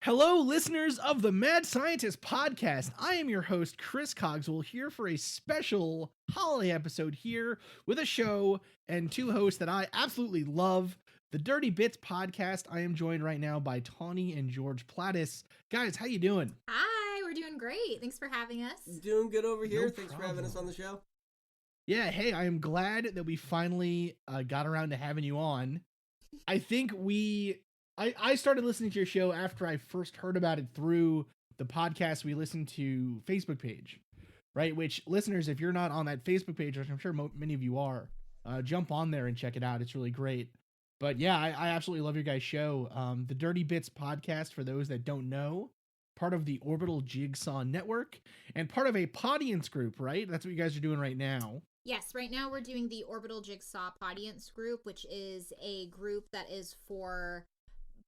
Hello, listeners of the Mad Scientist podcast. I am your host, Chris Cogswell, here for a special holiday episode here with a show and two hosts that I absolutely love, the Dirty Bits podcast. I am joined right now by Tawny and George Plattis. Guys, how you doing? Hi, we're doing great. Thanks for having us. Doing good over here. No Thanks for having us on the show. Yeah, hey, I am glad that we finally got around to having you on. I think I started listening to your show after I first heard about it through the podcast we listened to Facebook page, right? Which, listeners, if you're not on that Facebook page, which I'm sure many of you are, jump on there and check it out. It's really great. But yeah, I absolutely love your guys' show. The Dirty Bits podcast, for those that don't know, part of the Orbital Jigsaw Network and part of a Podience group, right? That's what you guys are doing right now. Yes, right now we're doing the Orbital Jigsaw Podience group, which is a group that is for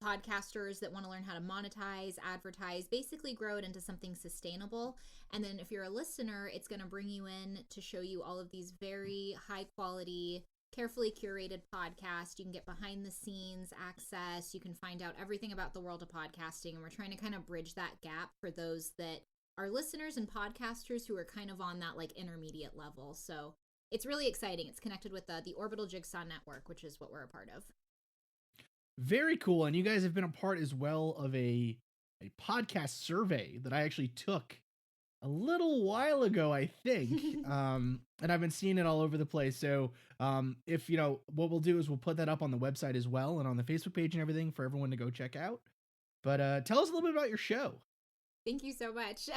podcasters that want to learn how to monetize, advertise, basically grow it into something sustainable. And then if you're a listener, it's going to bring you in to show you all of these very high quality, carefully curated podcasts. You can get behind the scenes access. You can find out everything about the world of podcasting. And we're trying to kind of bridge that gap for those that are listeners and podcasters who are kind of on that like intermediate level. So it's really exciting. It's connected with the Orbital Jigsaw Network, which is what we're a part of. Very cool. And you guys have been a part as well of a podcast survey that I actually took a little while ago, I think. And I've been seeing it all over the place. So if, what we'll do is we'll put that up on the website as well and on the Facebook page and everything for everyone to go check out. But tell us a little bit about your show. Thank you so much.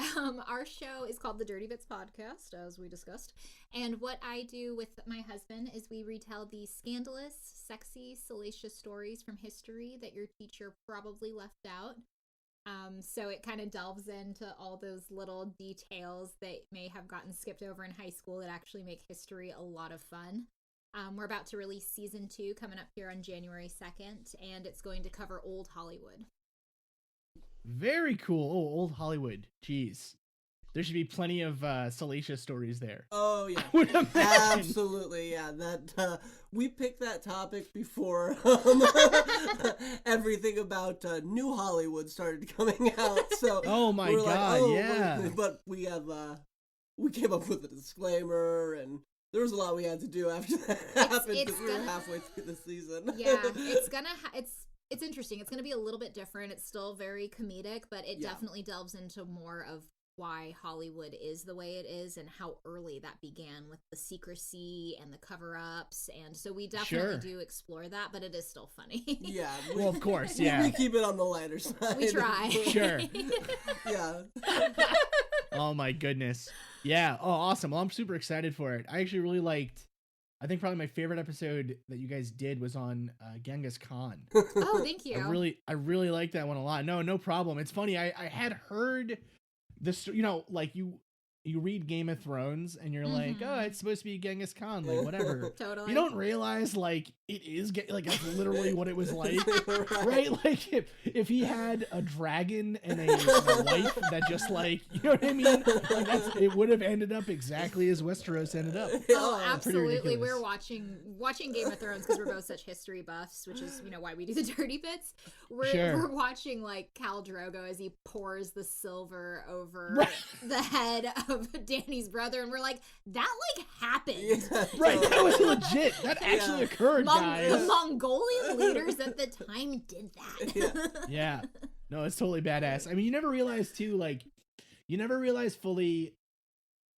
Our show is called the Dirty Bits Podcast, as we discussed. And what I do with my husband is we retell the scandalous, sexy, salacious stories from history that your teacher probably left out. So it kind of delves into all those little details that may have gotten skipped over in high school that actually make history a lot of fun. We're about to release season 2 coming up here on January 2nd, and it's going to cover old Hollywood. Very cool. Oh, old Hollywood. Jeez. There should be plenty of salacious stories there. Oh, yeah. I would imagine. Absolutely, yeah. That we picked that topic before everything about New Hollywood started coming out. So oh my god, yeah. But we came up with a disclaimer, and there was a lot we had to do after that happened because we were halfway through the season. Yeah, it's interesting. It's going to be a little bit different. It's still very comedic, but it definitely delves into more of why Hollywood is the way it is and how early that began with the secrecy and the cover-ups. And so we definitely do explore that, but it is still funny. Yeah. Well, of course, yeah. We keep it on the lighter side. We try. Sure. Yeah. Oh my goodness. Yeah. Oh, awesome. Well, I'm super excited for it. I actually really liked, I think probably my favorite episode that you guys did was on Genghis Khan. Oh, thank you. I really liked that one a lot. No problem. It's funny. I had heard this, like you read Game of Thrones and you're like, oh, it's supposed to be Genghis Khan, like whatever. Totally. You don't realize like it is like that's literally what it was like, right? Like if he had a dragon and a wife that just like, you know what I mean? Like it would have ended up exactly as Westeros ended up. Oh, absolutely. We're watching Game of Thrones because we're both such history buffs, which is why we do the Dirty Bits. We're watching like Khal Drogo as he pours the silver over the head of Danny's brother, and we're like, that like happened. Yeah, right, that was legit. That actually occurred, guys. The Mongolian leaders at the time did that. Yeah. No, it's totally badass. I mean, you never realize too, like, fully.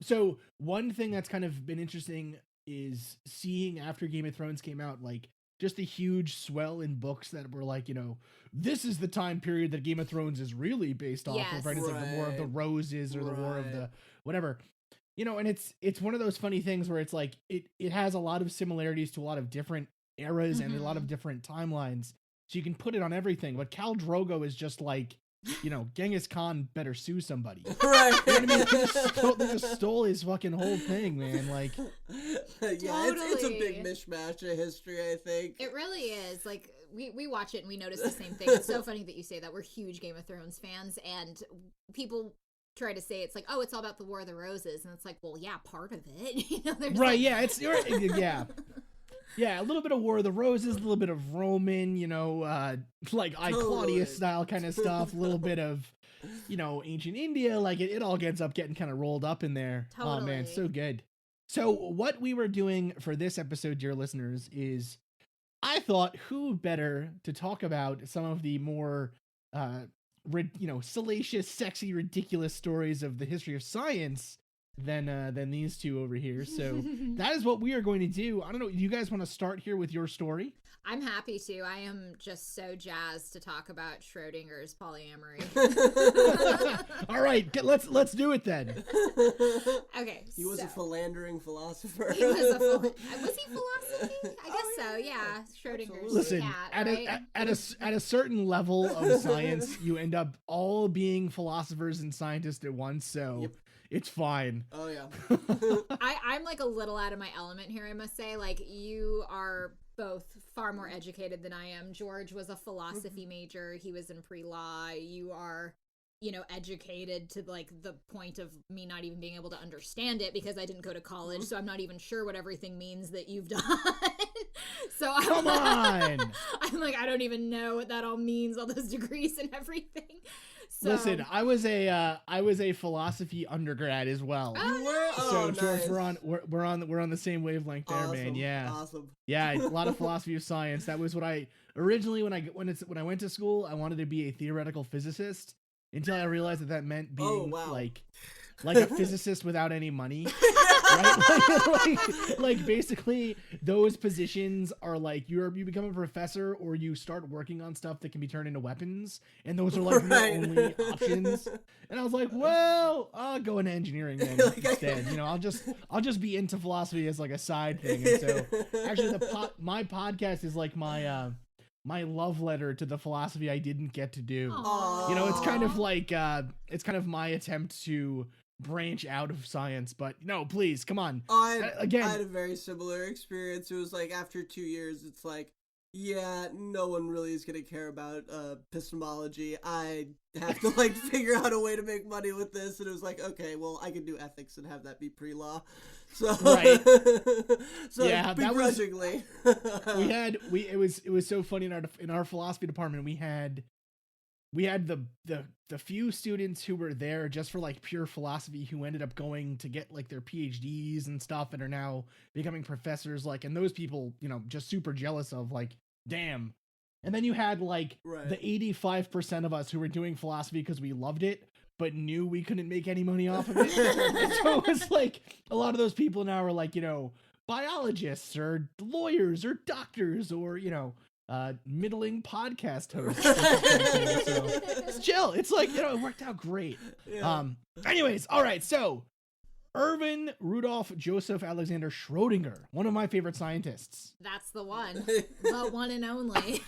So one thing that's kind of been interesting is seeing after Game of Thrones came out, like just the huge swell in books that were like, this is the time period that Game of Thrones is really based off of, right? It's like the War of the Roses or the War of the whatever, and it's one of those funny things where it's like, it has a lot of similarities to a lot of different eras and a lot of different timelines. So you can put it on everything. But Khal Drogo is just like, Genghis Khan better sue somebody. Right. You know what I mean? They just stole his fucking whole thing, man. Like, yeah, it's a big mishmash of history, I think. It really is. Like, we watch it and we notice the same thing. It's so funny that you say that. We're huge Game of Thrones fans, and people try to say it's like, oh, it's all about the War of the Roses, and it's like, well, yeah, part of it. Right? Yeah, it's yeah. Yeah, a little bit of War of the Roses, a little bit of Roman, like I Claudius style kind of stuff, a little bit of, ancient India. Like it all ends up getting kind of rolled up in there. Totally. Oh man, so good. So what we were doing for this episode, dear listeners, is I thought who better to talk about some of the more, salacious, sexy, ridiculous stories of the history of science than these two over here. So that is what we are going to do. I don't know. Do you guys want to start here with your story? I'm happy to. I am just so jazzed to talk about Schrodinger's polyamory. All right, let's do it then. Okay. He was a philandering philosopher. He was was he philosophy? I guess so. Yeah, Schrodinger's Listen, cat. at a certain level of science, you end up all being philosophers and scientists at once. So. Yep. It's fine. Oh, yeah. I'm like a little out of my element here, I must say. Like, you are both far more educated than I am. George was a philosophy major. He was in pre-law. You are, educated to, like, the point of me not even being able to understand it because I didn't go to college, so I'm not even sure what everything means that you've done. So Come on! I'm like, I don't even know what that all means, all those degrees and everything. So, listen, I was a philosophy undergrad as well. You were? So nice. George, we're on the same wavelength there, awesome. Man. Yeah, awesome. Yeah, a lot of philosophy of science. That was what I originally when I went to school. I wanted to be a theoretical physicist until I realized that meant being like a physicist without any money. Right? like basically those positions are like you become a professor or you start working on stuff that can be turned into weapons, and those are like the only options. And I was like, well, I'll go into engineering then instead. I'll just be into philosophy as like a side thing. And so actually my podcast is like my love letter to the philosophy I didn't get to do. Aww. It's kind of like it's kind of my attempt to branch out of science, but no, please, come on. I had a very similar experience. It was like after 2 years, it's like, yeah, no one really is going to care about epistemology. I have to like figure out a way to make money with this. And it was like, okay, well, I could do ethics and have that be pre-law. So, right. So yeah, begrudgingly. It was so funny in our philosophy department, we had the few students who were there just for like pure philosophy who ended up going to get like their PhDs and stuff and are now becoming professors, like, and those people, just super jealous of, like, damn. And then you had like the 85% of us who were doing philosophy because we loved it but knew we couldn't make any money off of it. So it was like a lot of those people now are like, biologists or lawyers or doctors or, middling podcast hosts. So it's chill. It's like, it worked out great. Yeah. Anyways, all right. So Erwin Rudolf Joseph Alexander Schrodinger, one of my favorite scientists. That's the one. The one and only.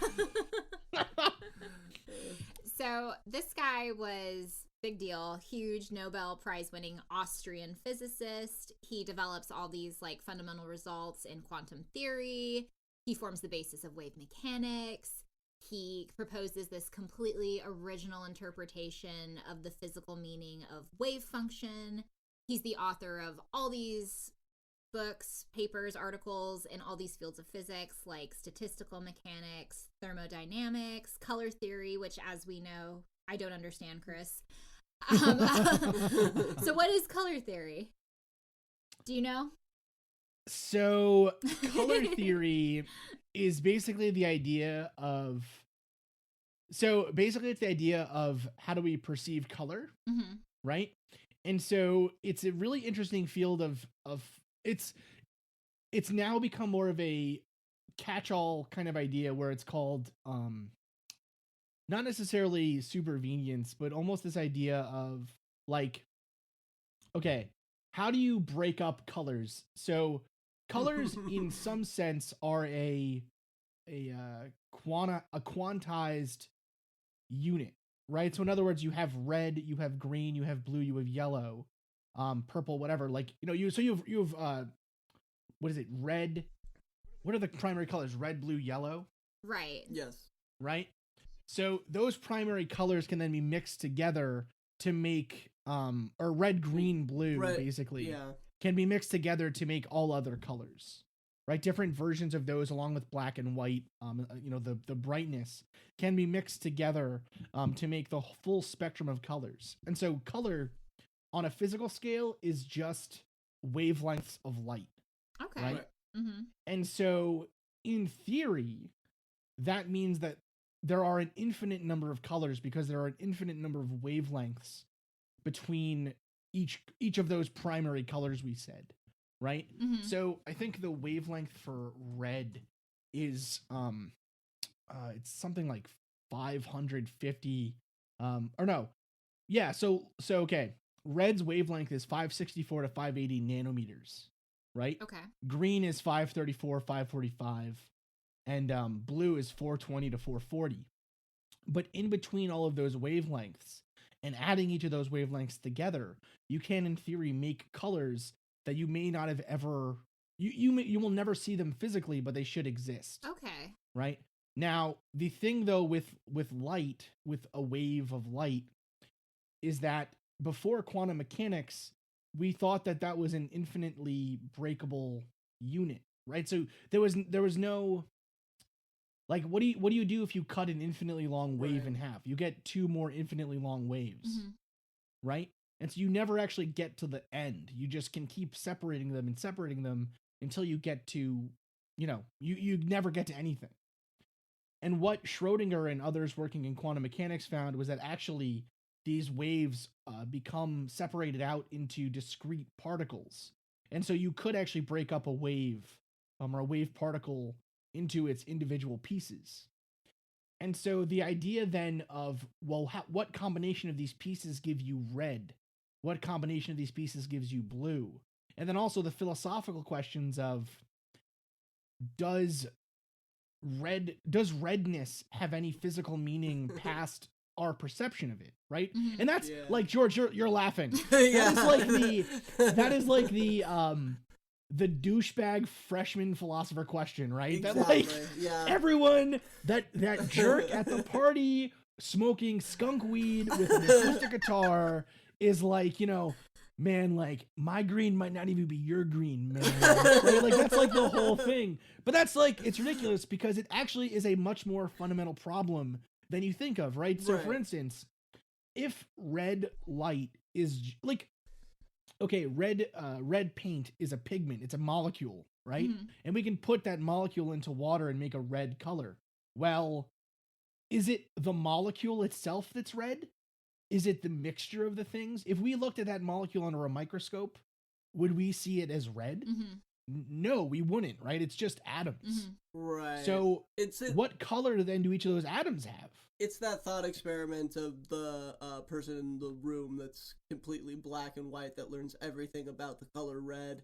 So this guy was big deal, huge Nobel Prize winning Austrian physicist. He develops all these like fundamental results in quantum theory. He forms the basis of wave mechanics. He proposes this completely original interpretation of the physical meaning of wave function. He's the author of all these books, papers, articles in all these fields of physics like statistical mechanics, thermodynamics, color theory, which, as we know, I don't understand, Chris. So what is color theory? Do you know? So color theory is basically the idea of how do we perceive color, right? And so it's a really interesting field of it's now become more of a catch-all kind of idea where it's called not necessarily supervenience, but almost this idea of like, okay, how do you break up colors? So colors in some sense are a quantized unit, right? So in other words, you have red, you have green, you have blue, you have yellow, purple, whatever. Like, you have what is it? Red. What are the primary colors? Red, blue, yellow. Right. Yes. Right. So those primary colors can then be mixed together to make or red, green, blue, basically. Yeah. Can be mixed together to make all other colors. right? Different versions of those, along with black and white, the brightness can be mixed together to make the full spectrum of colors. And so color on a physical scale is just wavelengths of light. Okay. Right? Mm-hmm. And so in theory, that means that there are an infinite number of colors because there are an infinite number of wavelengths between each of those primary colors we said, right? Mm-hmm. So I think the wavelength for red is it's something like 550 okay. Red's wavelength is 564 to 580 nanometers, right? Okay. Green is 534, 545, and blue is 420 to 440. But in between all of those wavelengths and adding each of those wavelengths together, you can, in theory, make colors that you may not have ever you will never see them physically, but they should exist. Okay. Right? Now, the thing though with light, with a wave of light, is that before quantum mechanics, we thought that was an infinitely breakable unit, right? So there was no, like, what do you do if you cut an infinitely long wave in half? You get two more infinitely long waves, Mm-hmm. right? And so you never actually get to the end. You just can keep separating them until you get to, you never get to anything. And what Schrodinger and others working in quantum mechanics found was that actually these waves become separated out into discrete particles. And so you could actually break up a wave or a wave particle into its individual pieces. And so the idea then of, well, what combination of these pieces give you red? What combination of these pieces gives you blue? And then also the philosophical questions of, does redness have any physical meaning past our perception of it, right? Mm-hmm. And that's like, George, you're laughing. Yeah. That is like the douchebag freshman philosopher question, right? Exactly. That yeah. everyone, that jerk at the party smoking skunk weed with an acoustic guitar is like, man, like, my green might not even be your green, man. Right? Like, that's like the whole thing. But that's like, it's ridiculous because it actually is a much more fundamental problem than you think of, right? So, for instance, if red light is like, okay, red paint is a pigment, it's a molecule, right? Mm-hmm. And we can put that molecule into water and make a red color. Well, is it the molecule itself that's red? Is it the mixture of the things? If we looked at that molecule under a microscope, would we see it as red? Mm-hmm. No, we wouldn't, right? It's just atoms. Mm-hmm. Right. So It's what color then do each of those atoms have? It's that thought experiment of the person in the room that's completely black and white that learns everything about the color red.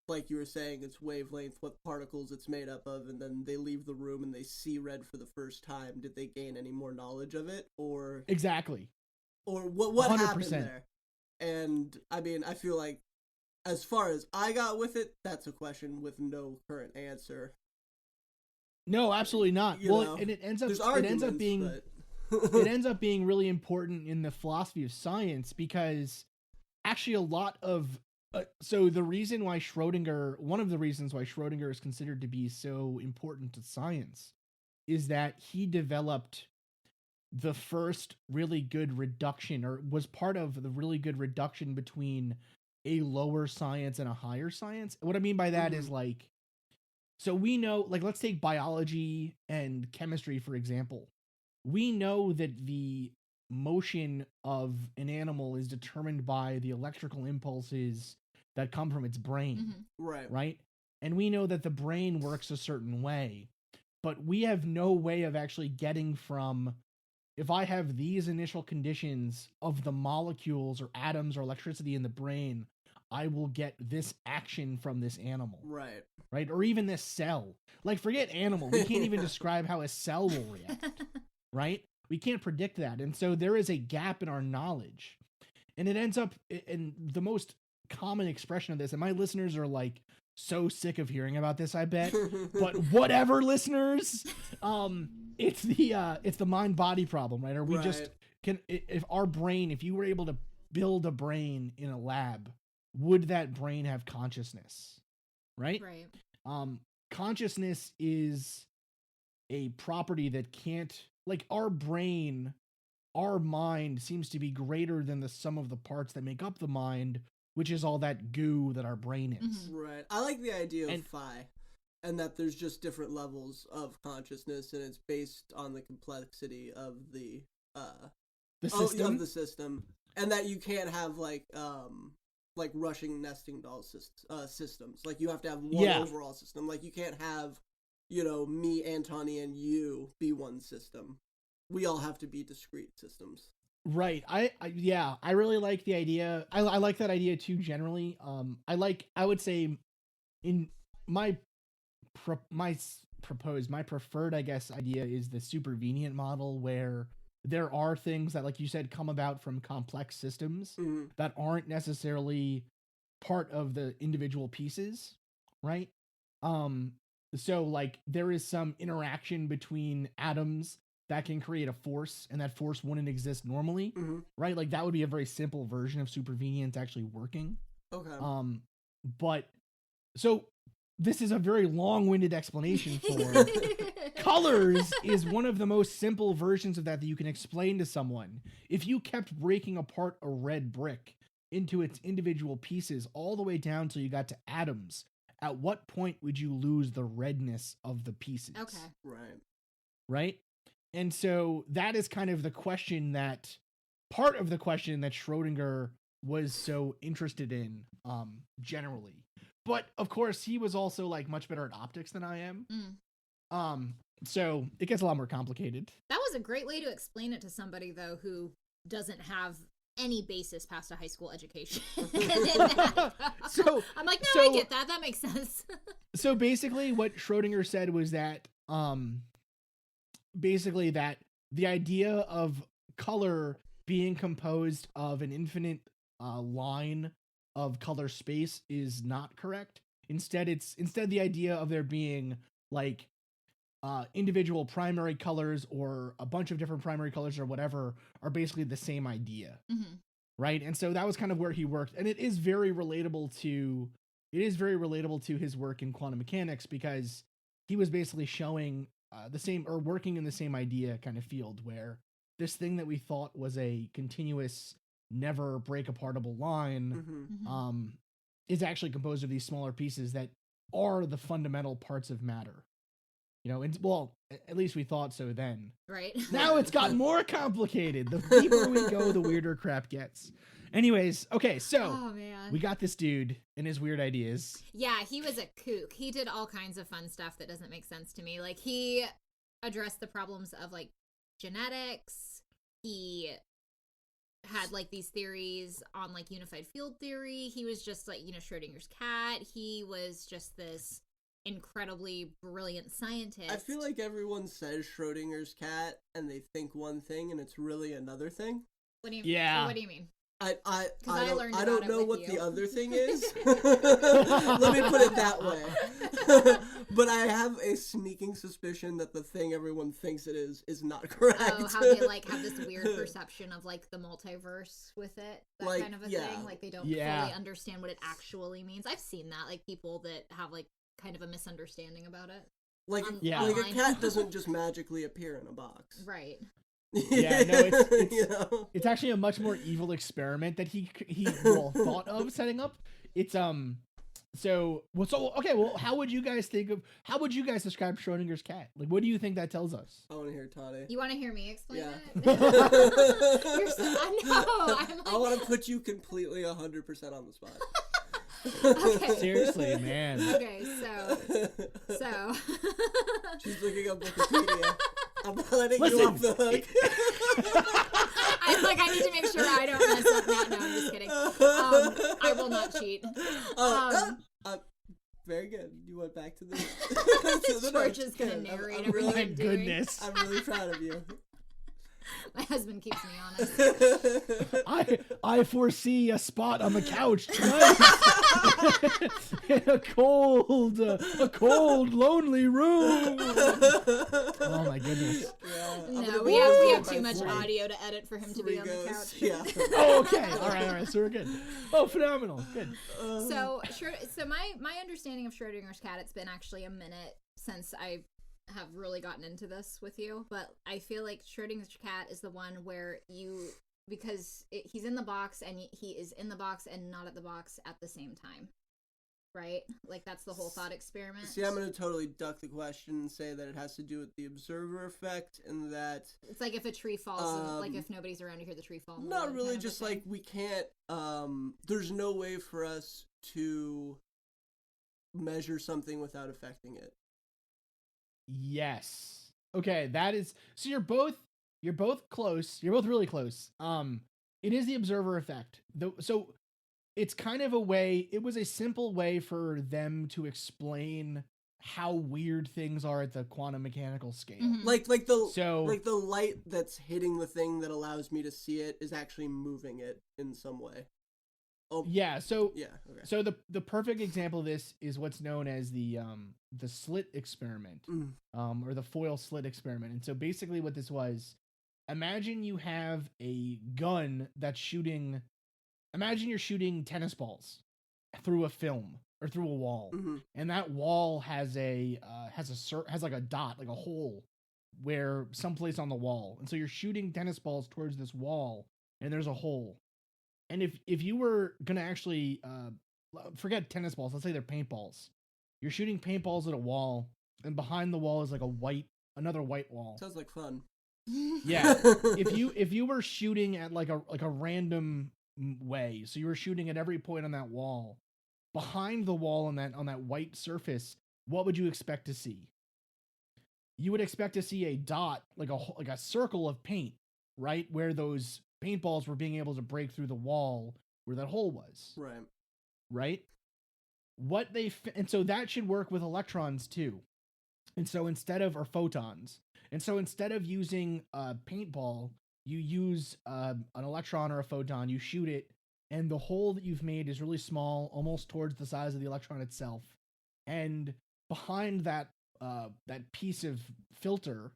Like you were saying, it's wavelength, what particles it's made up of, and then they leave the room and they see red for the first time. Did they gain any more knowledge of it, or Exactly. Or what 100%. happened there? And I mean, I feel like as far as I got with it, that's a question with no current answer. No, absolutely not. And it ends up being it ends up being really important in the philosophy of science because actually a lot of so the reason why one of the reasons why Schrodinger is considered to be so important to science is that he developed the first really good reduction, or was part of the really good reduction between a lower science and a higher science. What I mean by that is like, so we know, like, let's take biology and chemistry, for example. We know that the motion of an animal is determined by the electrical impulses that come from its brain. Mm-hmm. Right? And we know that the brain works a certain way, but we have no way of actually getting from, if I have these initial conditions of the molecules or atoms or electricity in the brain, I will get this action from this animal. Right? Or even this cell. Like, forget animal. We can't even describe how a cell will react. Right? We can't predict that. And so there is a gap in our knowledge. And it ends up in the most common expression of this. And my listeners are like so sick of hearing about this, I bet. But whatever, listeners, it's the mind-body problem, right? Or we just can, if you were able to build a brain in a lab, would that brain have consciousness? right? Right. Consciousness is a property that can't, like, our brain, our mind seems to be greater than the sum of the parts that make up the mind, which is all that goo that our brain is. Mhm. Right. I like the idea of And- phi, and that there's just different levels of consciousness, and it's based on the complexity of the System. of the system, and that you can't have like rushing nesting doll systems. Like you have to have one Yeah. overall system. Like you can't have, me, Antoni, and you be one system. We all have to be discrete systems. Right. I really like the idea. I like that idea too generally. I would say in my preferred, I guess, idea is the supervenient model, where there are things that, like you said, come about from complex systems Mhm. that aren't necessarily part of the individual pieces, right? So like there is some interaction between atoms that can create a force, and that force wouldn't exist normally, Mhm. right? Like that would be a very simple version of supervenience actually working. Okay. But so this is a very long-winded explanation for colors is one of the most simple versions of that you can explain to someone. If you kept breaking apart a red brick into its individual pieces all the way down till you got to atoms, at what point would you lose the redness of the pieces? Okay. Right. Right? And so that is kind of the question that part of the question that Schrodinger was so interested in generally. But of course, he was also like much better at optics than I am. So it gets a lot more complicated. That was a great way to explain it to somebody, though, who doesn't have any basis past a high school education. So I'm like, no, I get that. That makes sense. So basically what Schrodinger said was that basically that the idea of color being composed of an infinite line of color space is not correct. Instead the idea of there being like individual primary colors or a bunch of different primary colors or whatever are basically the same idea. Mm-hmm. Right? And so that was kind of where he worked, and it is very relatable to his work in quantum mechanics, because he was basically showing the same, or working in the same idea kind of field, where this thing that we thought was a continuous, never break apartable line Mm-hmm. Mm-hmm. is actually composed of these smaller pieces that are the fundamental parts of matter. And well, at least we thought so then. Right. Now it's gotten more complicated. The deeper we go, the weirder crap gets. Anyways, okay, so Oh, man. we got this dude and his weird ideas. Yeah, he was a kook. He did all kinds of fun stuff that doesn't make sense to me. Like, he addressed the problems of, like, genetics. He had, like, these theories on, like, unified field theory. He was just, like, Schrodinger's cat. He was just this incredibly brilliant scientist. I feel like everyone says Schrodinger's cat and they think one thing and it's really another thing. What do you Yeah. What do you mean? I learned don't about it know with what you. the other thing is. Let me put it that way. But I have a sneaking suspicion that the thing everyone thinks it is not correct. Oh, how they like have this weird perception of like the multiverse with it, that Like, kind of a yeah. thing. Like they don't Yeah. fully understand what it actually means. I've seen that, like people that have like kind of a misunderstanding about it. Like, Yeah. like a Online. cat doesn't just magically appear in a box. Right. Yeah, no, it's- You know? It's actually a much more evil experiment that he thought of setting up. It's how would you guys describe Schrodinger's cat? Like, what do you think that tells us? I want to hear Toddy. You want to hear me explain Yeah. it? You're so, I know. I'm like, I want to put you completely 100% on the spot. Okay. Seriously, man. Okay, so She's looking up Wikipedia. I'm not letting Listen, you off the hook. I need to make sure I don't mess up that. No, I'm just kidding. I will not cheat. Very good. You went back to the George is gonna Good. narrate I'm everything. really, My I'm doing. goodness. I'm really proud of you. My husband keeps me honest. I foresee a spot on the couch tonight in a cold, lonely room. Oh my goodness. Yeah, No, we have too much audio to edit for him to be on the couch. Yeah. Oh, okay. All right. So we're good. Oh, phenomenal. Good. So my understanding of Schrodinger's cat, it's been actually a minute since I have really gotten into this with you, but I feel like Schrodinger's cat is the one where he's in the box and he is in the box and not at the box at the same time. Right? Like, that's the whole thought experiment. See, I'm going to totally duck the question and say that it has to do with the observer effect, and that... It's like if a tree falls, like if nobody's around, you hear the tree fall. Not really, just like we can't... there's no way for us to measure something without affecting it. Yes. Okay, that is... So you're both close. You're both really close. It is the observer effect. So... It's kind of a way, it was a simple way for them to explain how weird things are at the quantum mechanical scale. Mm-hmm. Like the light that's hitting the thing that allows me to see it is actually moving it in some way. Oh yeah, so yeah, okay. So the perfect example of this is what's known as the slit experiment, or the foil slit experiment. And so basically what this was, imagine you have a gun that's shooting. Imagine you're shooting tennis balls through a film or through a wall, and that wall has has like a dot, like a hole, where someplace on the wall, and so you're shooting tennis balls towards this wall, and there's a hole. And if you were gonna actually forget tennis balls, let's say they're paintballs. You're shooting paintballs at a wall, and behind the wall is like another white wall. Sounds like fun. Yeah, if you were shooting at like a random way, so you were shooting at every point on that wall, behind the wall on that white surface, what would you expect to see? You would expect to see a dot, like a circle of paint, right, where those paintballs were being able to break through the wall where that hole was. Right. And so that should work with electrons too. And so instead of using a paintball, you use an electron or a photon, you shoot it, and the hole that you've made is really small, almost towards the size of the electron itself. And behind that piece of filter,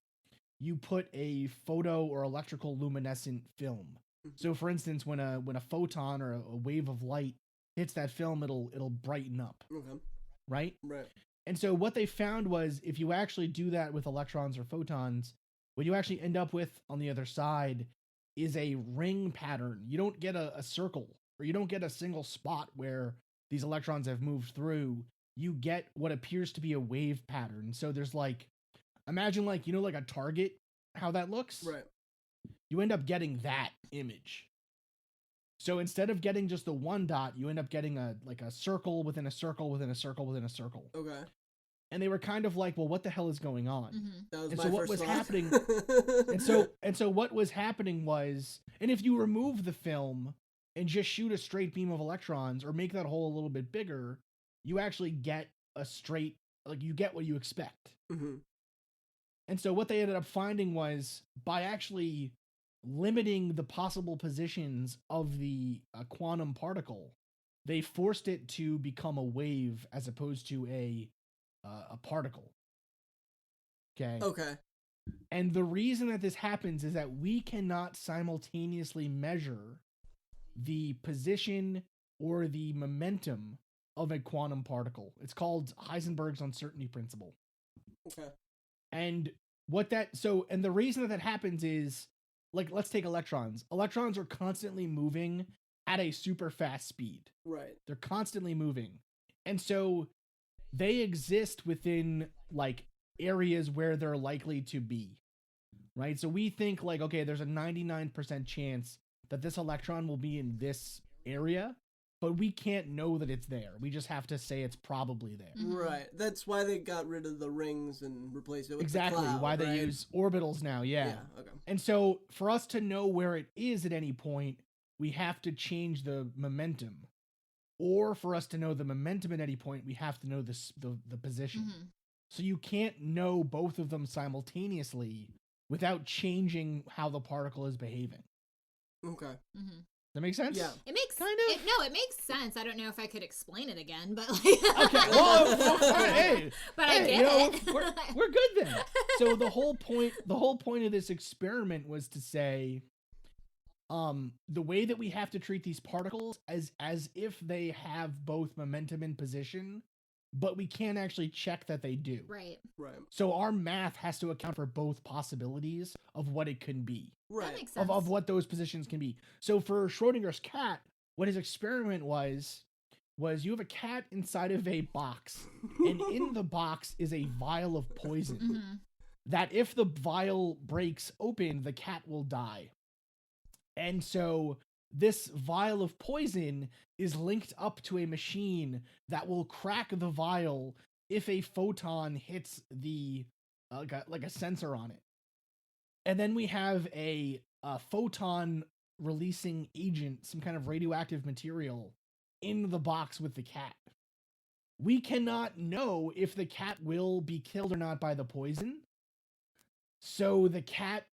you put a photo or electrical luminescent film. So for instance, when a photon or a wave of light hits that film, it'll brighten up. Okay. Right? Right. And so what they found was, if you actually do that with electrons or photons, what you actually end up with on the other side is a ring pattern. You don't get a circle, or you don't get a single spot where these electrons have moved through. You get what appears to be a wave pattern. So there's imagine like a target, how that looks. Right. You end up getting that image. So instead of getting just the one dot, you end up getting a circle within a circle within a circle within a circle. Okay. And they were kind of like, well, what the hell is going on? That was and my so what first was thought. happening and so what was happening was, and if you remove the film and just shoot a straight beam of electrons or make that hole a little bit bigger, you actually get a straight, you get what you expect. And so what they ended up finding was, by actually limiting the possible positions of the quantum particle, they forced it to become a wave as opposed to a particle. Okay. And the reason that this happens is that we cannot simultaneously measure the position or the momentum of a quantum particle. It's called Heisenberg's uncertainty principle. Okay. And the reason that happens is, let's take electrons. Electrons are constantly moving at a super fast speed. Right. They're constantly moving. And so they exist within areas where they're likely to be. Right? So we think okay, there's a 99% chance that this electron will be in this area, but we can't know that it's there. We just have to say it's probably there. Right. That's why they got rid of the rings and replaced it with exactly the cloud, why right? they use orbitals now. Yeah. Okay. And so for us to know where it is at any point, we have to change the momentum. Or for us to know the momentum at any point, we have to know the position. So you can't know both of them simultaneously without changing how the particle is behaving. Okay. Mm-hmm. That makes sense? Yeah. It makes Kind of. it makes sense. I don't know if I could explain it again, but like Okay. Well, hey, but I hey, get you know, it. we're good then. So the whole point of this experiment was to say, the way that we have to treat these particles as if they have both momentum and position, but we can't actually check that they do. Right. Right. So our math has to account for both possibilities of what it can be, That Right. makes sense. of what those positions can be. So for Schrodinger's cat, what his experiment was you have a cat inside of a box, and in the box is a vial of poison. Mm-hmm. That if the vial breaks open, the cat will die. And so this vial of poison is linked up to a machine that will crack the vial if a photon hits the like a sensor on it. And then we have a photon releasing agent, some kind of radioactive material in the box with the cat. We cannot know if the cat will be killed or not by the poison. So the cat,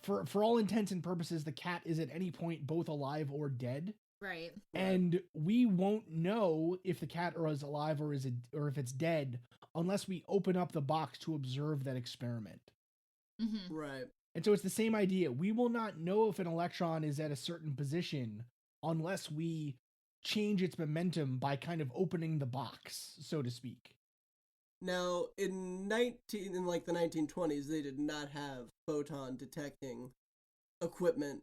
for all intents and purposes, the cat is at any point both alive or dead. Right. And we won't know if the cat is alive or if it's dead unless we open up the box to observe that experiment. Mm-hmm. Right. And so it's the same idea. We will not know if an electron is at a certain position unless we change its momentum by kind of opening the box, so to speak. Now, in the 1920s, they did not have photon detecting equipment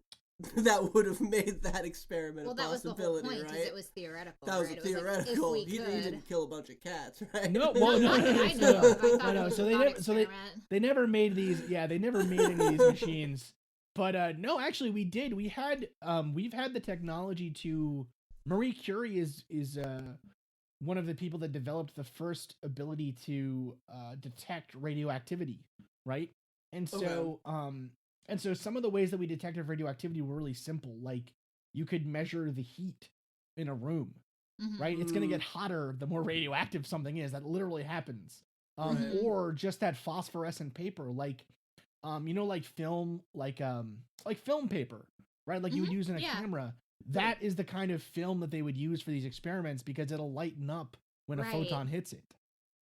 that would have made that experiment Well, a that was the whole possibility, point, because right? it was theoretical. That was right? theoretical. It was like, He if we could. didn't kill a bunch of cats, right? No, well, no, Not no, that no, I no, know. no. I thought No, it no, was so a they thought never- so experiment. They never made these. Yeah, they never made any of these machines. But no, actually, we did. We've had the technology to. Marie Curie is one of the people that developed the first ability to detect radioactivity, right? And so some of the ways that we detected radioactivity were really simple. Like you could measure the heat in a room, Mhm. right? It's going to get hotter the more radioactive something is. That literally happens. Right. Or just that phosphorescent paper, like like film, like film paper, right? Like you would use in a yeah. camera. That is the kind of film that they would use for these experiments because it'll lighten up when a Right. photon hits it.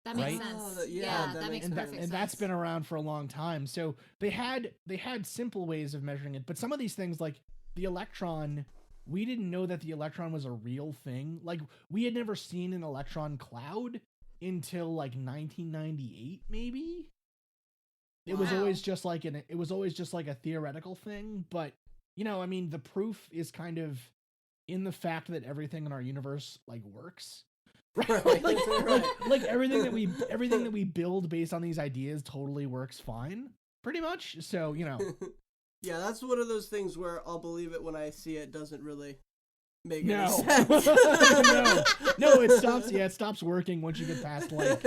That makes right? sense. Oh, yeah, yeah, that that makes makes perfect sense. And that's been around for a long time. So they had simple ways of measuring it, but some of these things like the electron, we didn't know that the electron was a real thing. Like we had never seen an electron cloud until like 1998 maybe. It was Wow. always just like a theoretical thing, but I mean the proof is kind of in the fact that everything in our universe like works. Right? like everything that we build based on these ideas totally works fine, pretty much. So Yeah, that's one of those things where I'll believe it when I see it. Doesn't really make no, any sense. no, it stops working once you get past like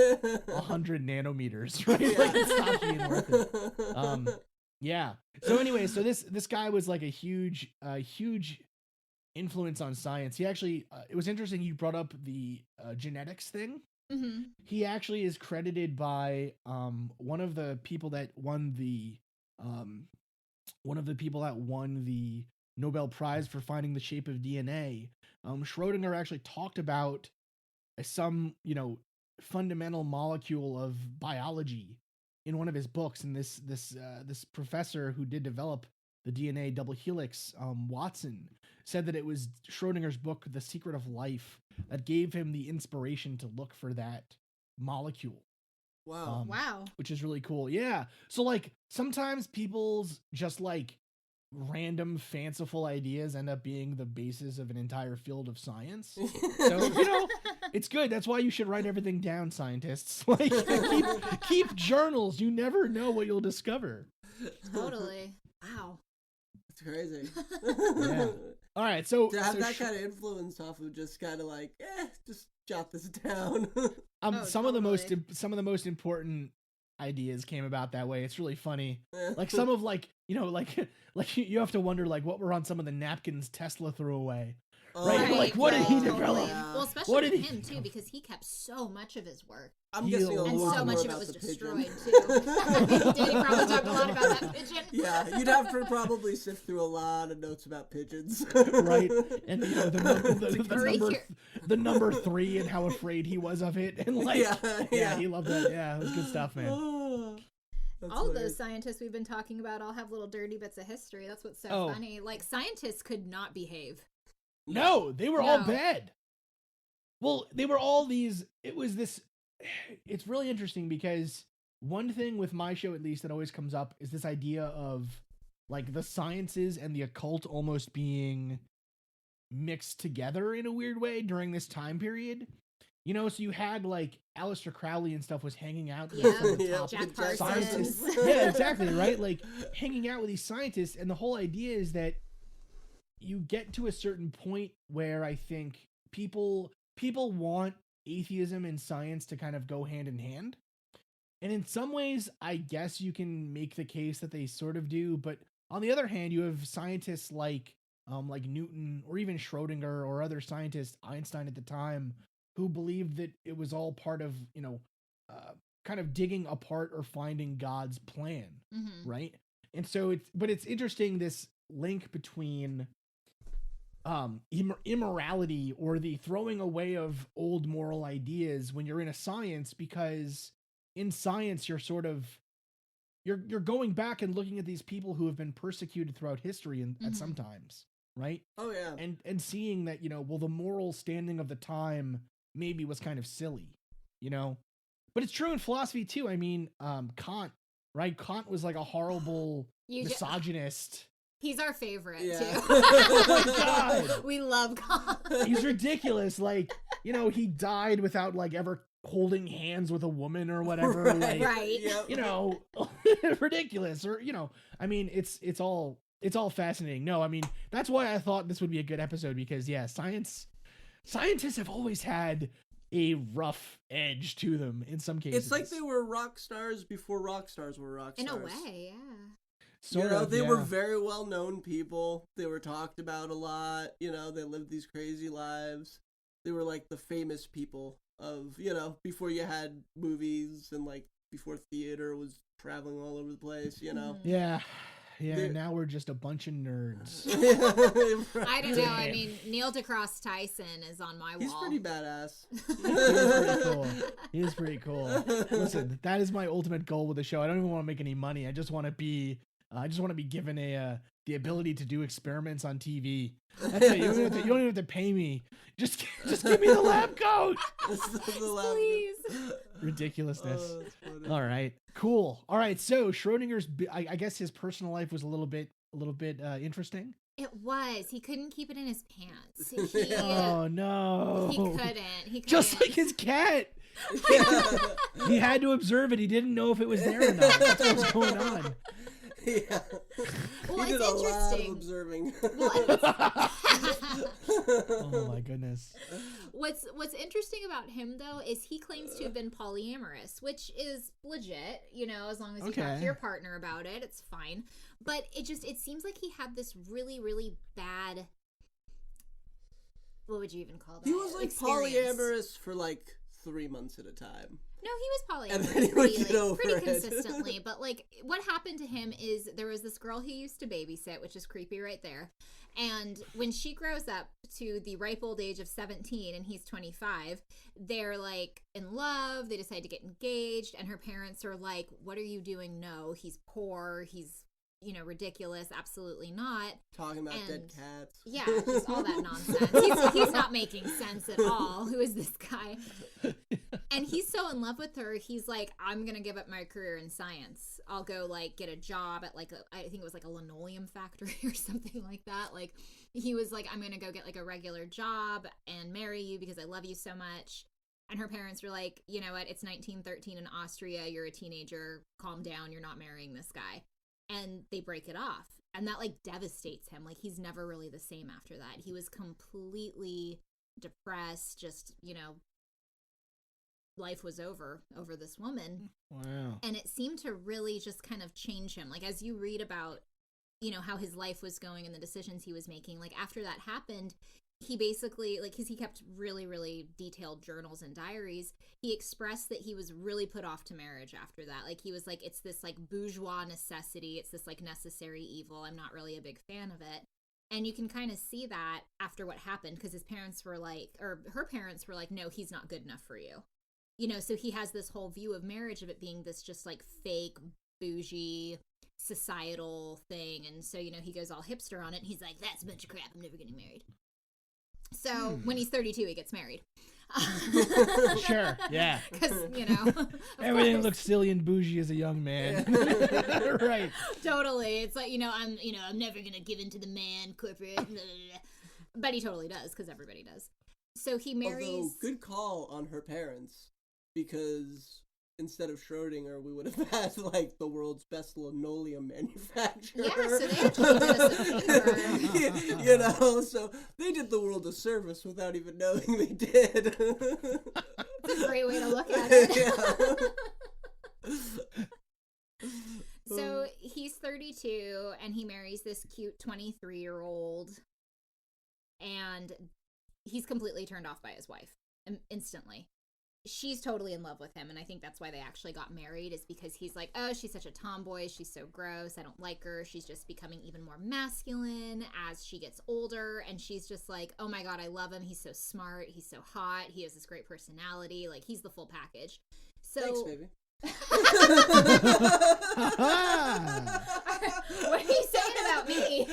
100 nanometers, right? Like it stops being worth it. Yeah. So anyway, so this guy was like a huge influence on science. He actually, it was interesting you brought up the genetics thing. Mm-hmm. He actually is credited by one of the people that won the Nobel Prize for finding the shape of DNA. Schrodinger actually talked about some fundamental molecule of biology in one of his books, and this professor who did develop the DNA double helix, Watson, said that it was Schrodinger's book, The Secret of Life, that gave him the inspiration to look for that molecule. Wow. Wow. Which is really cool. Yeah. So like sometimes people's just like random fanciful ideas end up being the basis of an entire field of science. So, it's good. That's why you should write everything down, scientists. Like keep journals. You never know what you'll discover. Totally. Wow. It's crazy. Yeah. All right. So To have that kind of influence off of just kind of like, just jot this down. Oh, some of the totally. most important ideas came about that way. It's really funny. Like some of like you have to wonder like what were on some of the napkins Tesla threw away, Right? Like, what did he totally. develop? Yeah. Well, especially What with did he him too, because he kept so much of his work, I'm Heal. guessing a And and lot so more much of it about was the destroyed pigeon. too. Danny probably talked a lot about that pigeon. Yeah, you'd have to probably sift through a lot of notes about pigeons. Right? And Hurry the number 3 and how afraid he was of it, and like, Yeah. he loved that. Yeah, it was good stuff, man. That's All of hilarious. those scientists we've been talking about all have little dirty bits of history. That's what's so Oh. funny. Like, scientists could not behave. No, they were all No. bad. Well, they were all these. It was this. It's really interesting because one thing with my show, at least, that always comes up is this idea of like the sciences and the occult almost being mixed together in a weird way during this time period. You know, so you had like Aleister Crowley and stuff was hanging out with Yeah. some of the Yeah. top Jack scientists. Parsons. Yeah, exactly, right? Like hanging out with these scientists, and the whole idea is that you get to a certain point where I think people want atheism and science to kind of go hand in hand. And in some ways, I guess you can make the case that they sort of do, but on the other hand, you have scientists like Newton or even Schrodinger or other scientists, Einstein at the time, who believed that it was all part of, kind of digging apart or finding God's plan, Mm-hmm. right? And so it's interesting, this link between immorality or the throwing away of old moral ideas when you're in a science, because in science you're going back and looking at these people who have been persecuted throughout history and at Mhm. some times, right? Oh yeah. And seeing that, well, the moral standing of the time maybe was kind of silly, but it's true in philosophy too. I mean, Kant, right? Kant was like a horrible misogynist. He's our favorite Yeah. too. Oh my God. We love Kant. He's ridiculous. Like, he died without like ever holding hands with a woman or whatever. Like, Right. Yep. ridiculous. Or, I mean, it's all fascinating. No, I mean, that's why I thought this would be a good episode, because yeah, scientists have always had a rough edge to them in some cases. It's like they were rock stars before rock stars were rock In stars. a way, yeah. sort of, They were yeah. very well known people. They were talked about a lot. They lived these crazy lives. They were like the famous people of, before you had movies and like before theater was traveling all over the place, Mhm. Yeah. They're- Now we're just a bunch of nerds. I don't know. I Damn. mean, Neil deGrasse Tyson is on my wall. He's pretty badass. He is pretty cool. Listen, that is my ultimate goal with the show. I don't even want to make any money. I just want to be given the ability to do experiments on TV. That's it. You don't even have to pay me. Just give me the lab coat. Please. Ridiculousness. Oh, that's funny. All right, cool. All right, so Schrodinger's, I guess his personal life was a little bit interesting. It was. He couldn't keep it in his pants. He, Oh no! he couldn't. He couldn't. Just like his cat. He had to observe it. He didn't know if it was there or not. That's what was going on. Yeah. Well, He did it's a lot of interesting. observing. Well, Oh my goodness. What's interesting about him though is he claims to have been polyamorous, which is legit, as long as you talk Okay. to your partner about it, it's fine. But it seems like he had this really, really bad, what would you even call that? He was like experience. polyamorous for like 3 months at a time. No, he was polyamorous And then he would pretty, get over pretty it. consistently. But like, what happened to him is there was this girl he used to babysit, which is creepy right there. And when she grows up to the ripe old age of 17 and he's 25, they're like in love. They decide to get engaged, and her parents are like, "What are you doing? No, he's poor. He's ridiculous. Absolutely not." Talking about dead And- cats. Yeah, just all that nonsense. He's not making sense at all. Who is this guy? And he's so in love with her, he's like, I'm gonna give up my career in science. I'll go like get a job at like I think it was like a linoleum factory or something like that. Like he was like, I'm gonna go get like a regular job and marry you because I love you so much. And her parents were like, you know what, it's 1913 in Austria, you're a teenager, calm down, you're not marrying this guy. And they break it off. And that like devastates him. Like he's never really the same after that. He was completely depressed, just, life was over this woman. Wow. And it seemed to really just kind of change him. Like as you read about, how his life was going and the decisions he was making, like after that happened, he basically, like, because he kept really, really detailed journals and diaries, he expressed that he was really put off to marriage after that. Like, he was like, it's this, like, bourgeois necessity. It's this, like, necessary evil. I'm not really a big fan of it. And you can kind of see that after what happened, because his parents were like, or her parents were like, no, he's not good enough for you. You know, so he has this whole view of marriage of it being this just, like, fake, bougie, societal thing. And so, you know, he goes all hipster on it, and he's like, that's a bunch of crap. I'm never getting married. So when he's 32, he gets married. Sure, yeah. Because, you know. Everything course. looks silly and bougie as a young man. Right. Totally. It's like, I'm never going to give in to the man, corporate. Blah, blah, blah. But he totally does, because everybody does. So he marries. Although, good call on her parents, because instead of Schrodinger, we would have had, like, the world's best linoleum manufacturer. Yeah, so they actually did us a favor. You know, so they did the world a service without even knowing they did. It's a great way to look at it. So he's 32, and he marries this cute 23-year-old, and he's completely turned off by his wife instantly. She's totally in love with him, and I think that's why they actually got married, is because he's like, oh, she's such a tomboy, she's so gross, I don't like her, she's just becoming even more masculine as she gets older, and she's just like, oh my god, I love him, he's so smart, he's so hot, he has this great personality, like, he's the full package. So Thanks, baby. What are you saying about me?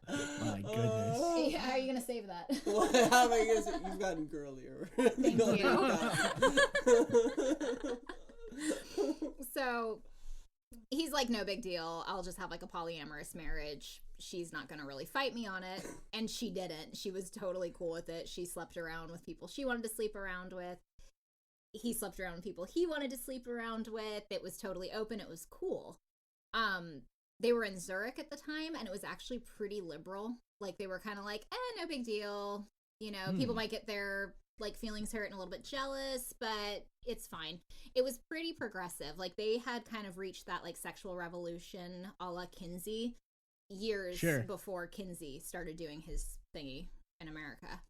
My goodness. How are you gonna save that? Well, how am I gonna say? You've gotten girlier. Thank you. So he's like, no big deal. I'll just have like a polyamorous marriage. She's not gonna really fight me on it. And she didn't. She was totally cool with it. She slept around with people she wanted to sleep around with. He slept around with people he wanted to sleep around with. It was totally open. It was cool. They were in Zurich at the time, and it was actually pretty liberal. Like, they were kind of like, no big deal. You know, people might get their, like, feelings hurt and a little bit jealous, but it's fine. It was pretty progressive. Like, they had kind of reached that, like, sexual revolution a la Kinsey years before Kinsey started doing his thingy in America.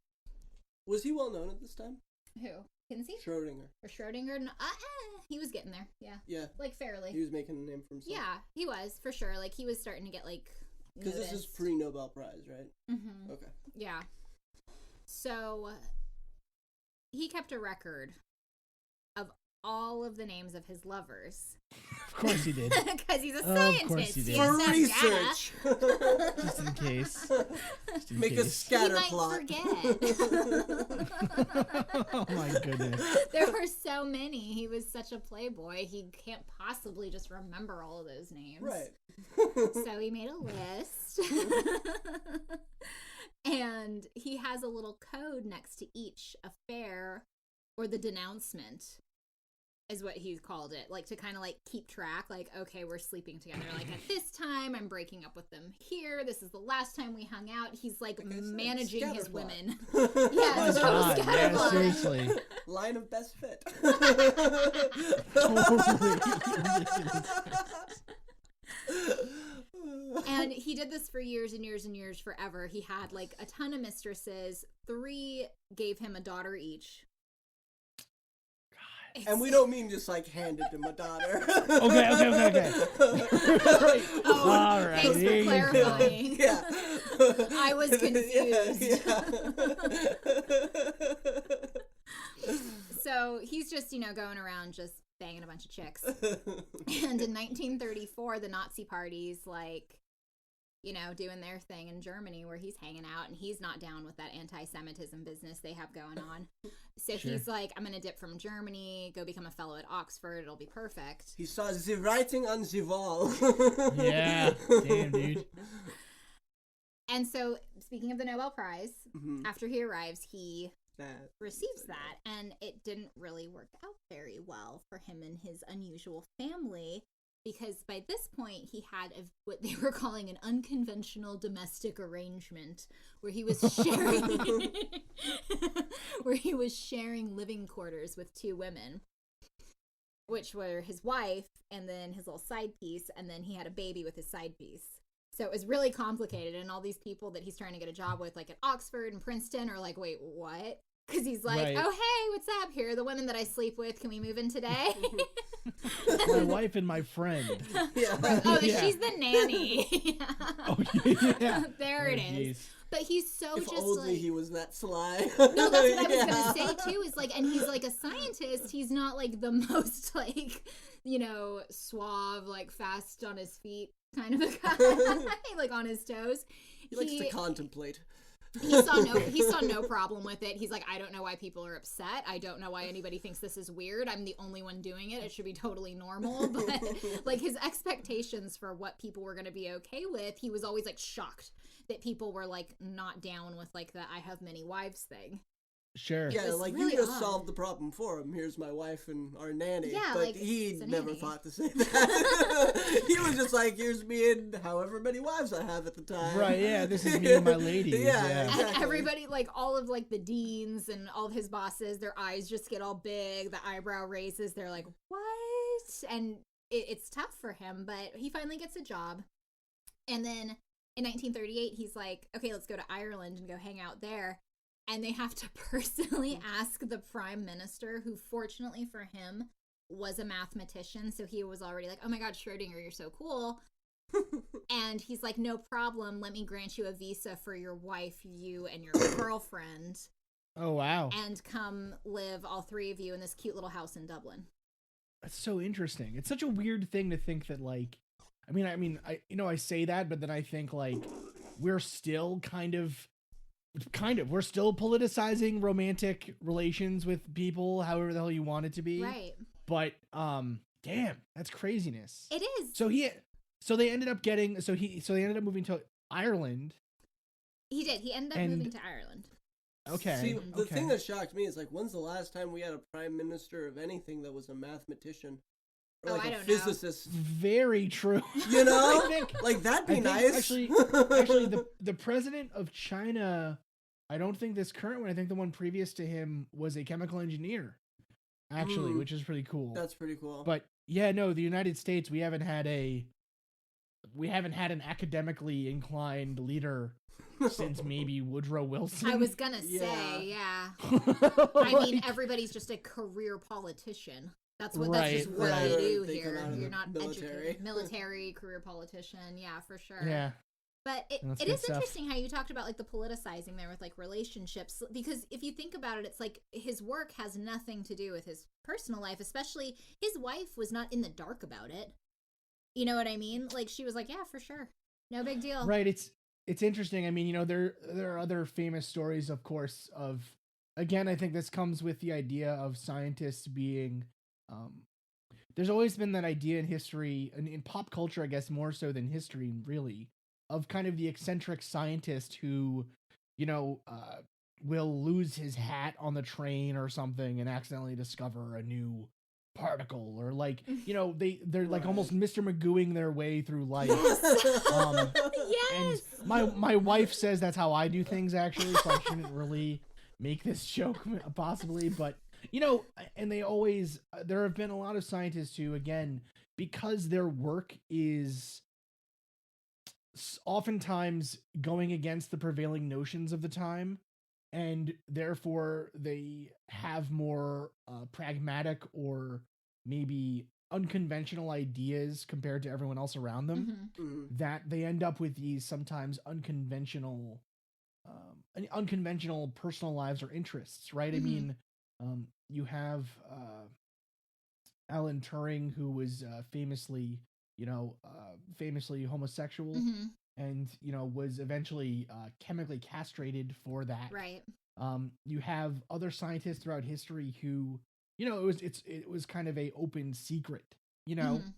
Was he well known at this time? Who? Kinsey? Schrodinger. Or Schrodinger? No, he was getting there. Yeah. Yeah. Like, fairly. He was making a name for himself. Yeah, he was, for sure. Like, he was starting to get, like, because this is pre-Nobel Prize, right? Mm-hmm. Okay. Yeah. So, he kept a record of all of the names of his lovers. Of course he did. Because he's a Of scientist. course he did. For He's research. Just in case. Make a scatter He might plot. forget. Oh my goodness. There were so many. He was such a playboy. He can't possibly just remember all of those names. Right. So he made a list. And he has a little code next to each affair, or the denouncement is what he called it, like, to kind of like keep track, like, okay, we're sleeping together, like, at this time I'm breaking up with them here, this is the last time we hung out. He's like managing his women. Yeah, Oh it's a total God, yeah, scatterplot. seriously. Line of best fit. And he did this for years and years and years, forever. He had like a ton of mistresses. 3 gave him a daughter each. And we don't mean just like handed him a daughter. Okay. Oh, All right. thanks for clarifying. Yeah. I was confused. Yeah. So he's just, going around just banging a bunch of chicks. And in 1934, the Nazi party's like, doing their thing in Germany, where he's hanging out, and he's not down with that anti-Semitism business they have going on. So he's like, I'm going to dip from Germany, go become a fellow at Oxford, it'll be perfect. He saw the writing on the wall. Yeah, damn, dude. And so, speaking of the Nobel Prize, after he arrives, he receives that, and it didn't really work out very well for him and his unusual family, because by this point he had what they were calling an unconventional domestic arrangement, where he was sharing living quarters with 2 women, which were his wife and then his little side piece, and then he had a baby with his side piece. So it was really complicated, and all these people that he's trying to get a job with, like at Oxford and Princeton, are like, wait, what? Because he's like, Right. oh, hey, what's up? Here are the women that I sleep with. Can we move in today? My wife and my friend. Yeah. Oh, Yeah. she's the nanny. Oh, yeah. There it Oh, is. jeez. But he's so If just only like... he was that sly. No, that's what I was Yeah. gonna say too. Is like, and he's like a scientist. He's not like the most like, you know, suave, like fast on his feet kind of a guy, like on his toes. He likes to contemplate. He saw no problem with it. He's like, I don't know why people are upset. I don't know why anybody thinks this is weird. I'm the only one doing it. It should be totally normal. But like his expectations for what people were gonna be okay with, he was always like shocked that people were like not down with like the I have many wives thing. Sure. Yeah, was like really you just odd. solved the problem for him. Here's my wife and our nanny. Yeah, but like, he it's a never nanny. thought to say that. He was just like, here's me and however many wives I have at the time. Right, yeah, this is me and my ladies. Yeah, Yeah. exactly. And everybody, like all of like the deans and all of his bosses, their eyes just get all big, the eyebrow raises. They're like, what? And it's tough for him, but he finally gets a job. And then in 1938, he's like, okay, let's go to Ireland and go hang out there. And they have to personally ask the prime minister, who fortunately for him was a mathematician. So he was already like, oh my God, Schrodinger, you're so cool. And he's like, no problem. Let me grant you a visa for your wife, you, and your girlfriend, Oh, wow. and come live, all three of you, in this cute little house in Dublin. That's so interesting. It's such a weird thing to think that, like, I say that, but then I think, like, we're still we're still politicizing romantic relations with people, however the hell you want it to be. Right. But, damn, that's craziness. It is. So they ended up moving to Ireland. He did. He ended up And- moving to Ireland. Okay. See, the okay. thing that shocked me is like, when's the last time we had a prime minister of anything that was a mathematician or Oh, like I a don't know. physicist? Very true. You know, I think- like that'd be I think nice. actually, the president of China, I don't think this current one, I think the one previous to him was a chemical engineer, actually, Mm. which is pretty cool. That's pretty cool. But yeah, no, the United States, we haven't had an academically inclined leader since maybe Woodrow Wilson. I was gonna Yeah. say, yeah. I mean, Like, everybody's just a career politician. That's Right, that's just what right. you do They come here. out of You're the not military. educated. Military, career politician, yeah, for sure. yeah, But That's it good is stuff. interesting how you talked about like the politicizing there with like relationships, because if you think about it, it's like his work has nothing to do with his personal life, especially his wife was not in the dark about it. You know what I mean? Like she was like, yeah, for sure. No big deal. right. It's interesting. I mean, there are other famous stories, of course, of, again, I think this comes with the idea of scientists being, there's always been that idea in history and in pop culture, I guess more so than history, really, of kind of the eccentric scientist who, will lose his hat on the train or something and accidentally discover a new particle, or like, they're like Right. almost Mr. Magooing their way through life. And Yes. my wife says that's how I do things, actually, so I shouldn't really make this joke possibly, but and they always, there have been a lot of scientists who, again, because their work is oftentimes going against the prevailing notions of the time, and therefore they have more pragmatic or maybe unconventional ideas compared to everyone else around them, Mhm. Mhm. that they end up with these sometimes unconventional personal lives or interests, right? Mhm. I mean, you have Alan Turing, who was famously homosexual, Mhm. and was eventually chemically castrated for that. Right. You have other scientists throughout history who, it was kind of a open secret, Mhm.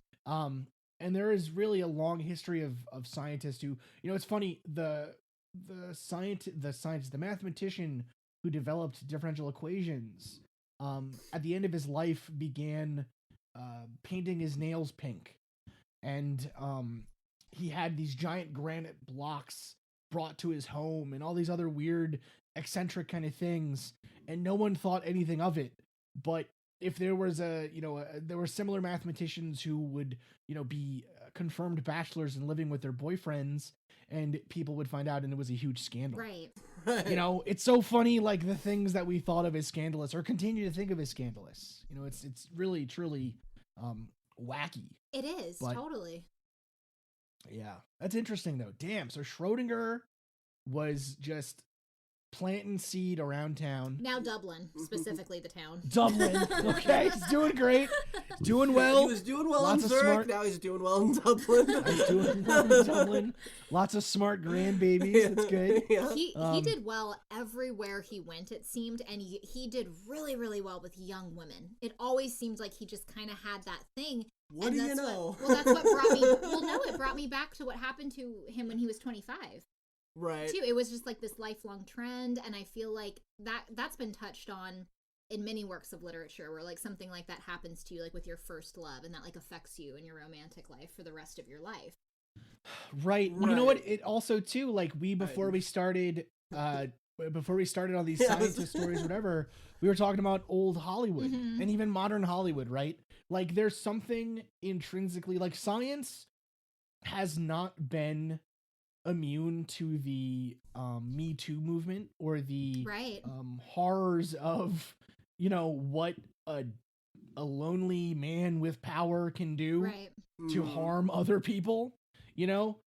and there is really a long history of scientists who, it's funny, the mathematician who developed differential equations, at the end of his life began painting his nails pink, and he had these giant granite blocks brought to his home and all these other weird eccentric kind of things, and no one thought anything of it. But if there was there were similar mathematicians who would be confirmed bachelors and living with their boyfriends, and people would find out and it was a huge scandal. Right. Right. You know, it's so funny, like the things that we thought of as scandalous or continue to think of as scandalous. You know, it's really, truly wacky. It is, But- totally. Yeah. That's interesting though. Damn. So Schrodinger was just planting seed around town. Now Dublin, specifically the town. Dublin. Okay. He's doing great. Doing well. He was doing well in lots of Zurich, smart- now he's doing well in Dublin. He's doing well in Dublin. Lots of smart grandbabies. That's good. Yeah. He Um, did well everywhere he went, it seemed, and he did really, really well with young women. It always seemed like he just kind of had that thing. What and do you that's know? Well, that's what brought me. Well, no, it brought me back to what happened to him when he was 25. Right. Too. It was just like this lifelong trend, and I feel like that's been touched on in many works of literature, where like something like that happens to you, like with your first love, and that like affects you in your romantic life for the rest of your life. Right. You know what? Right. It also too, like before we started on these Yes. scientist stories, whatever, we were talking about old Hollywood Mhm. and even modern Hollywood, right? Like there's something intrinsically, like science has not been immune to the Me Too movement or the Right. horrors of, you know, what a lonely man with power can do Right. to Mhm. harm other people. You know,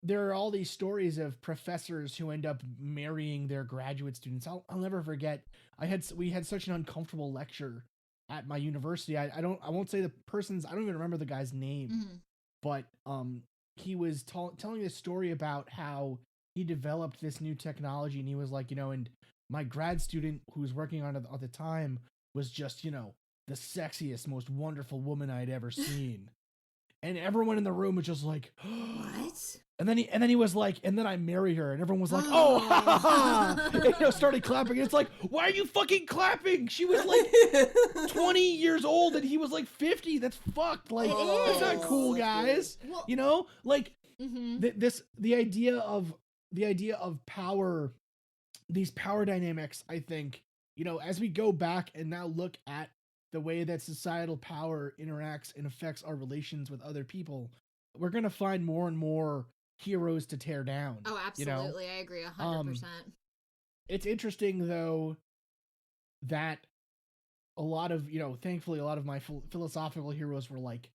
there are all these stories of professors who end up marrying their graduate students. I'll never forget. We had such an uncomfortable lecture at my university. I won't say the person's. I don't even remember the guy's name, Mhm. but he was telling this story about how he developed this new technology, and he was like, you know, and my grad student who was working on it at the time was just, you know, the sexiest, most wonderful woman I'd ever seen. And everyone in the room was just like, What? And then he was like, and then I married her, and everyone was like, oh, ha, ha, ha. And, you know, started clapping. And it's like, why are you fucking clapping? She was like 20 years old, and he was like 50. That's fucked. Like, It that's not is. cool, guys. Well, You know, like mhm. the idea of power, these power dynamics. I think, you know, as we go back and now look at the way that societal power interacts and affects our relations with other people, we're gonna find more and more heroes to tear down. Oh, you know? absolutely. I agree 100%. It's interesting though that a lot of, you know, thankfully a lot of my philosophical heroes were like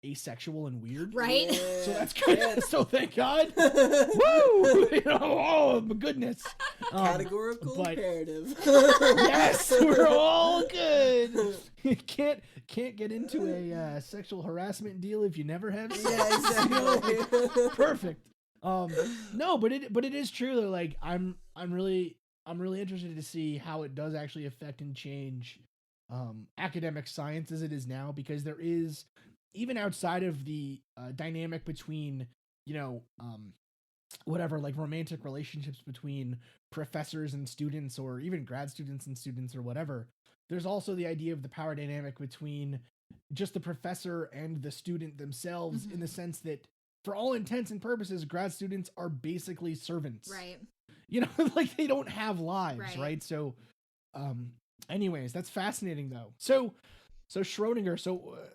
asexual and weird. Right? So that's good. So thank God. Woo! You know, oh my goodness. Categorical but- imperative. Yes, we're all good. You can't get into a sexual harassment deal if you never have sex. Yeah, exactly. Perfect. No, but it is true though. Like I'm really interested to see how it does actually affect and change academic science as it is now, because there is, even outside of the dynamic between, you know, whatever, like romantic relationships between professors and students, or even grad students and students, or whatever, there's also the idea of the power dynamic between just the professor and the student themselves, in the sense that for all intents and purposes, grad students are basically servants. Right. You know, like they don't have lives, Right. right? So, anyways, that's fascinating though. So Schrodinger,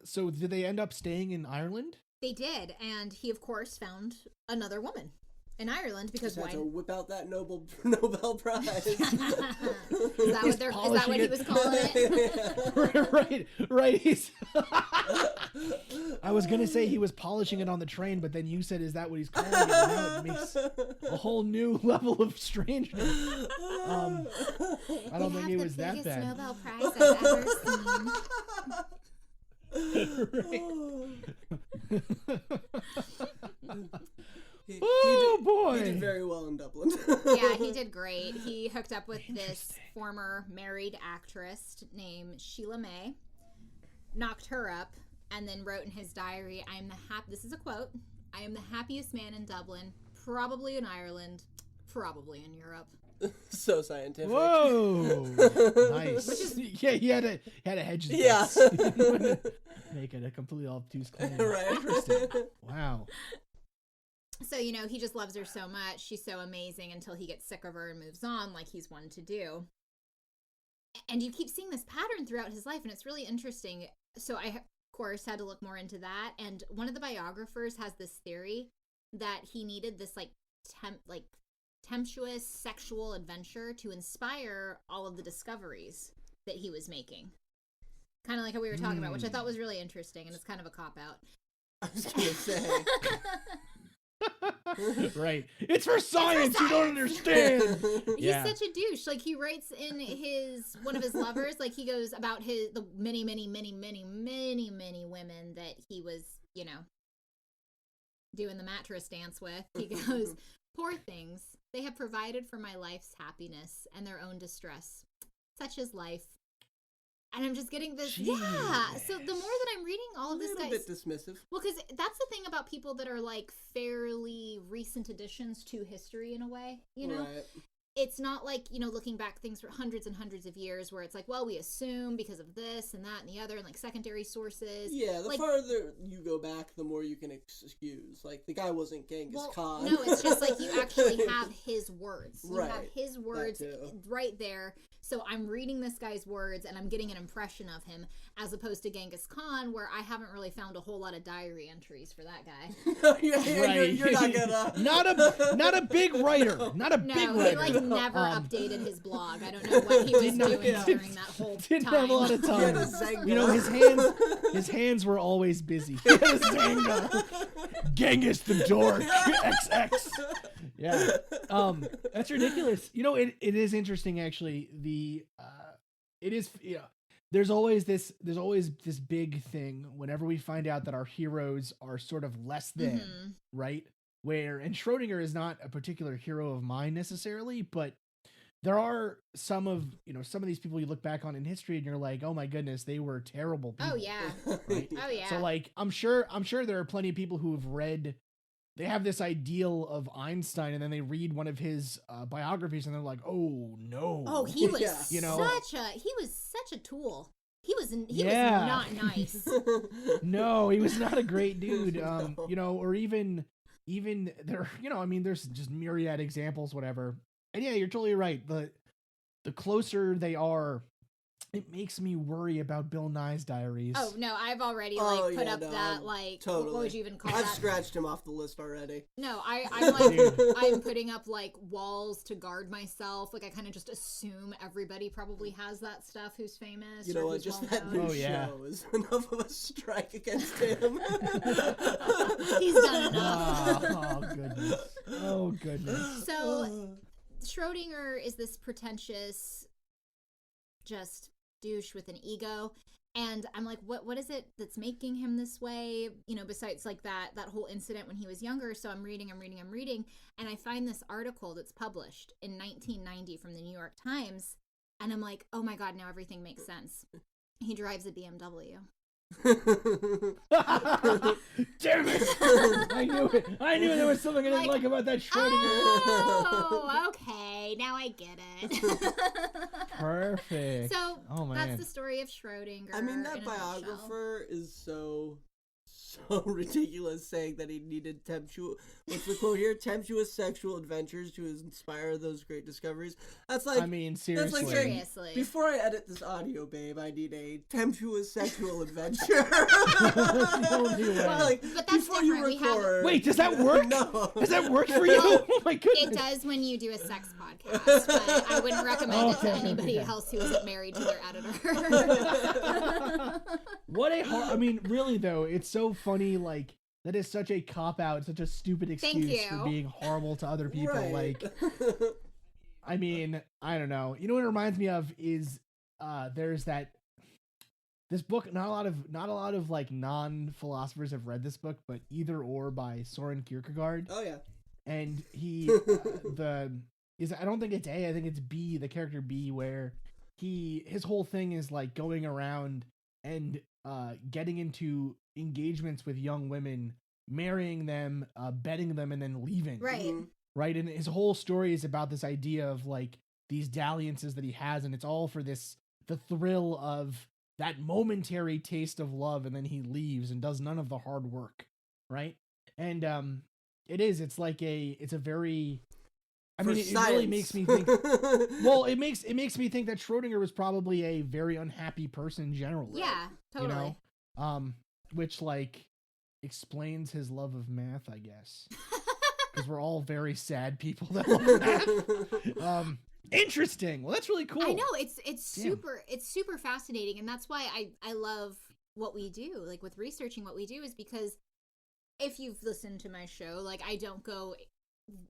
so did they end up staying in Ireland? They did, and he of course found another woman in Ireland, because Just had why? to whip out that Nobel Prize. Is that what they're? Is that polishing what he it. was calling it? right. He's I was gonna say he was polishing it on the train, but then you said, "Is that what he's calling it?" Now it makes a whole new level of strangeness. I don't think it was that bad. Nobel Prize I've ever seen. Oh boy! He did very well in Dublin. Yeah, he did great. He hooked up with this Interesting. former married actress named Sheila May, knocked her up, and then wrote in his diary, this is a quote, "I am the happiest man in Dublin, probably in Ireland, probably in Europe." So scientific. Whoa! Nice. Yeah, he had to hedge his Yeah. bets. He didn't wanna make it a completely obtuse claim. Right. Interesting. Wow. So, you know, he just loves her so much. She's so amazing, until he gets sick of her and moves on, like he's one to do. And you keep seeing this pattern throughout his life, and it's really interesting. So I course, had to look more into that. And one of the biographers has this theory that he needed this tempestuous sexual adventure to inspire all of the discoveries that he was making. Kind of like how we were talking about, which I thought was really interesting, and it's kind of a cop-out. I was gonna say. Right. It's for science. You don't understand. He's such a douche. Like, he writes in one of his lovers, like, he goes about the many women that he was, doing the mattress dance with. He goes, "Poor things, they have provided for my life's happiness and their own distress. Such is life." And I'm just getting this, Jeez. yeah. So the more that I'm reading all of this, a bit dismissive. well, because that's the thing about people that are like fairly recent additions to history in a way, Right. It's not like, looking back things for hundreds and hundreds of years where it's like, well, we assume because of this and that and the other and like secondary sources. Yeah, the farther you go back, the more you can excuse. Like, the guy wasn't Genghis Khan. No, it's just like you actually have his words. You have Right, his words too. right there. So I'm reading this guy's words and I'm getting an impression of him, as opposed to Genghis Khan, where I haven't really found a whole lot of diary entries for that guy. Right. You're not gonna. not a big writer. Not a big No, writer. he like never updated his blog. I don't know what he was Did not- doing yeah. during that whole Didn't time. have a lot of time. Zenga. His hands were always busy. Zenga. Genghis the dork. XX. Yeah. That's ridiculous. It is interesting actually. It is, there's always this big thing whenever we find out that our heroes are sort of less than, right? And Schrodinger is not a particular hero of mine necessarily, but there are some of these people you look back on in history and you're like, oh my goodness, they were terrible people. Oh yeah. Right? Oh yeah. So like, I'm sure there are plenty of people who have read, they have this ideal of Einstein and then they read one of his biographies and they're like, oh no. Oh, he was Yeah. he was such a tool. He was Yeah. not nice. No, he was not a great dude. Or even there, there's just myriad examples, whatever. And yeah, you're totally right. The closer they are, it makes me worry about Bill Nye's diaries. Oh no, I've already put up that totally. what would you even call I've that? scratched him off the list already. No, I'm Dude. I'm putting up like walls to guard myself. Like I kind of just assume everybody probably has that stuff who's famous. You know or what? who's Just well that known. new Oh, yeah. show is enough of a strike against him. He's done enough. Oh goodness. So Schrodinger is this pretentious, just douche with an ego, and I'm like, what is it that's making him this way? Besides like that whole incident when he was younger. So I'm reading, and I find this article that's published in 1990 from the New York Times, and I'm like, oh my god, now everything makes sense. He drives a BMW. Damn it! I knew it. I knew there was something I didn't like about that Schrodinger. Oh, okay. Now I get it. Perfect. So Oh, man. that's the story of Schrodinger. I mean, in that a nutshell. biographer is so ridiculous, saying that he needed what's the quote here? Tempestuous sexual adventures to inspire those great discoveries. That's like, seriously. that's like saying, Seriously. before I edit this audio, babe, I need a tempestuous sexual adventure. The only way. Like, But that's before you different. We have- record. Wait, does that work? No. Does that work for you? Oh my goodness. It does when you do a sex podcast, but I wouldn't recommend it to Okay, anybody okay. else who isn't married to their editor. What a really though, it's so funny. Like that is such a cop out, such a stupid excuse you. for being horrible to other people. Right. Like, I mean, I don't know. You know what it reminds me of is there's this book. Not a lot of like non-philosophers have read this book, but Either or by Soren Kierkegaard. Oh yeah. And he I don't think it's A, I think it's B, the character B, where his whole thing is like going around and getting into engagements with young women, marrying them, betting them, and then leaving. Right. Mhm. Right. And his whole story is about this idea of like these dalliances that he has, and it's all for the thrill of that momentary taste of love, and then he leaves and does none of the hard work. Right. And it's a very, I mean, it really makes me think. Well, it makes me think that Schrodinger was probably a very unhappy person generally. Yeah, totally. which like explains his love of math, I guess, because we're all very sad people that love math. Interesting. Well, that's really cool. I know it's super fascinating, and that's why I love what we do, like with researching what we do, is because if you've listened to my show, like I don't go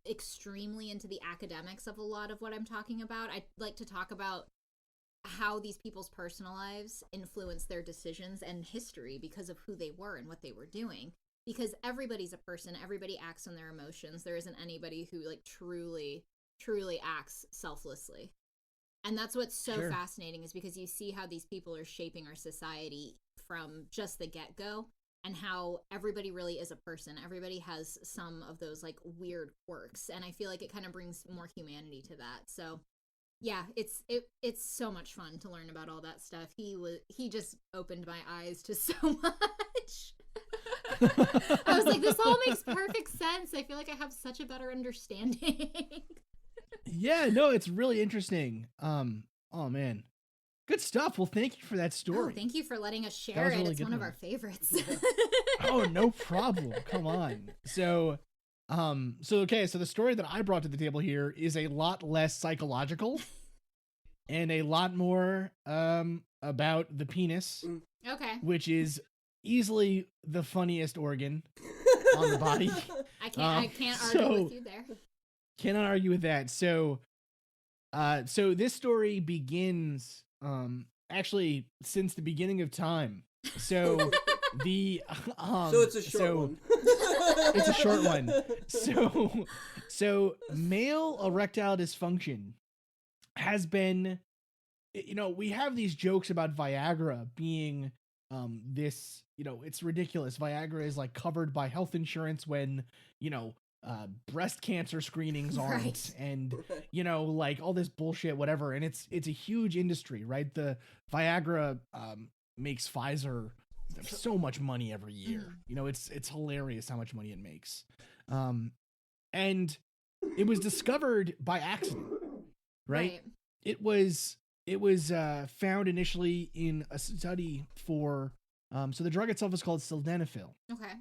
extremely into the academics of a lot of what I'm talking about. I like to talk about how these people's personal lives influence their decisions and history because of who they were and what they were doing. Because everybody's a person, everybody acts on their emotions. There isn't anybody who like truly acts selflessly. And that's what's so fascinating, is because you see how these people are shaping our society from just the get-go, and how everybody really is a person. Everybody has some of those like weird quirks, and I feel like it kind of brings more humanity to that. So yeah, it's so much fun to learn about all that stuff. He just opened my eyes to so much. I was like, this all makes perfect sense. I feel like I have such a better understanding. Yeah, no, it's really interesting. Oh man, good stuff. Well, thank you for that story. Thank you for letting us share it. Really It's one of our favorites. Oh, no problem. Come on. So the story that I brought to the table here is a lot less psychological and a lot more about the penis. Okay. Which is easily the funniest organ on the body. I can't argue with you there. Cannot argue with that. So this story begins actually since the beginning of time. So so it's a short one. It's a short one. So male erectile dysfunction has been, we have these jokes about Viagra being this, it's ridiculous. Viagra is like covered by health insurance when, breast cancer screenings aren't, right. And like all this bullshit, whatever. And it's a huge industry, right? The Viagra makes Pfizer so much money every year. It's hilarious how much money it makes. And it was discovered by accident, right? It was found initially in a study for so the drug itself is called sildenafil. Okay.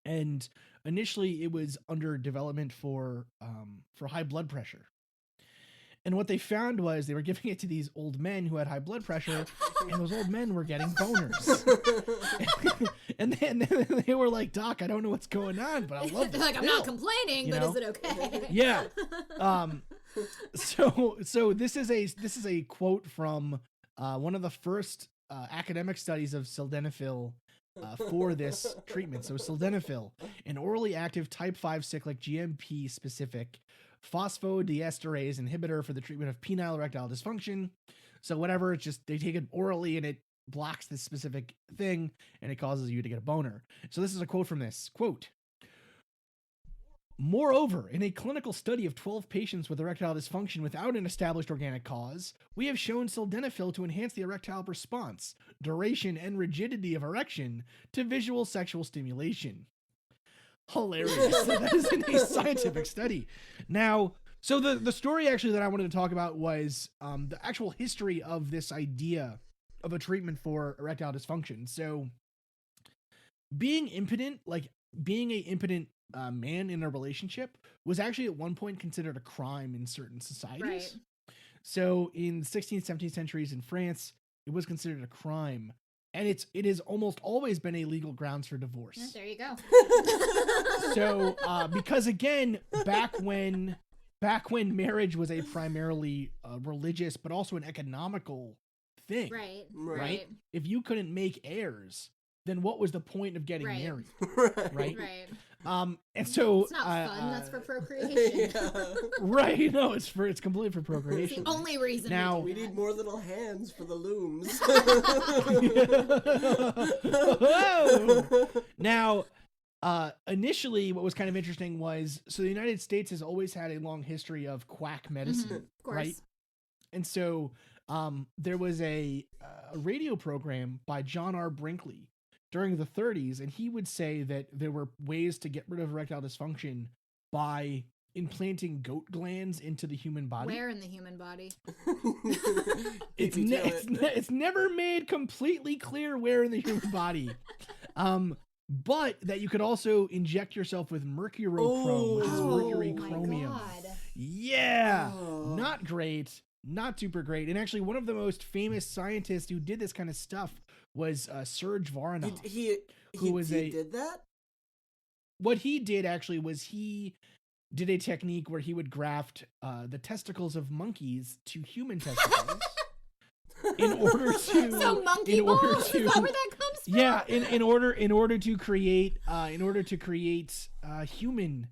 And initially it was under development for high blood pressure. And what they found was they were giving it to these old men who had high blood pressure, and those old men were getting boners. and then they were like, "Doc, I don't know what's going on, but I love this." Like, I'm not complaining, but is it okay? Yeah. So this is a quote from one of the first academic studies of sildenafil for this treatment. So sildenafil, an orally active type 5 cyclic GMP specific phosphodiesterase inhibitor for the treatment of penile erectile dysfunction. So whatever, it's just they take it orally and it blocks this specific thing and it causes you to get a boner. So this is a quote from this. Quote, "Moreover, in a clinical study of 12 patients with erectile dysfunction without an established organic cause, we have shown sildenafil to enhance the erectile response, duration, and rigidity of erection to visual sexual stimulation." Hilarious. That is in a scientific study. Now, so the story actually that I wanted to talk about was the actual history of this idea of a treatment for erectile dysfunction. So being impotent, like being a impotent man in a relationship, was actually at one point considered a crime in certain societies. Right. So in the 16th, 17th centuries in France, it was considered a crime. And it has almost always been a legal grounds for divorce. Yeah, there you go. So, because again, back when marriage was a primarily religious, but also an economical thing, right? If you couldn't make heirs, then what was the point of getting married, right? And so it's not fun. That's for procreation. Yeah. Right? No, it's completely for procreation. It's the only reason. Now we need more little hands for the looms. Now, initially, what was kind of interesting was, so the United States has always had a long history of quack medicine, of course. right? And so there was a radio program by John R. Brinkley during the 30s, and he would say that there were ways to get rid of erectile dysfunction by implanting goat glands into the human body. Where in the human body? It's never made completely clear where in the human body. But that you could also inject yourself with mercurochrome, which is mercury my chromium. God. Yeah, Oh. not great, not super great. And actually, one of the most famous scientists who did this kind of stuff was Serge Varanov. He did that? What he did actually was he did a technique where he would graft the testicles of monkeys to human testicles. In order to So monkey balls? Is that where that comes from? yeah, in order to create human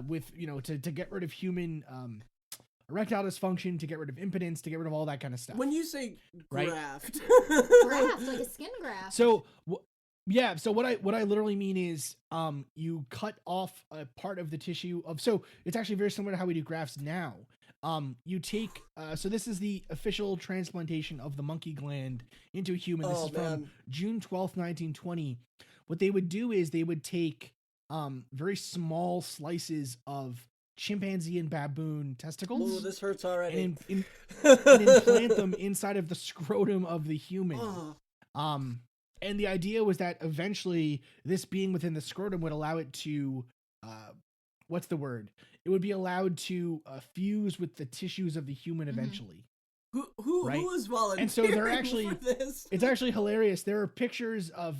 with to get rid of human erectile dysfunction, to get rid of impotence, to get rid of all that kind of stuff. When you say Right? graft, Graft, like a skin graft. So yeah, so what I literally mean is you cut off a part of the tissue of, so it's actually very similar to how we do grafts now. You take so this is the official transplantation of the monkey gland into a human. This is from June 12th, 1920. What they would do is they would take very small slices of chimpanzee and baboon testicles. Oh, this hurts already. And implant them inside of the scrotum of the human. And the idea was that eventually this being within the scrotum would allow it to what's the word? It would be allowed to fuse with the tissues of the human eventually. Right? Who is volunteering And so they're actually, for this? it's actually hilarious. There are pictures of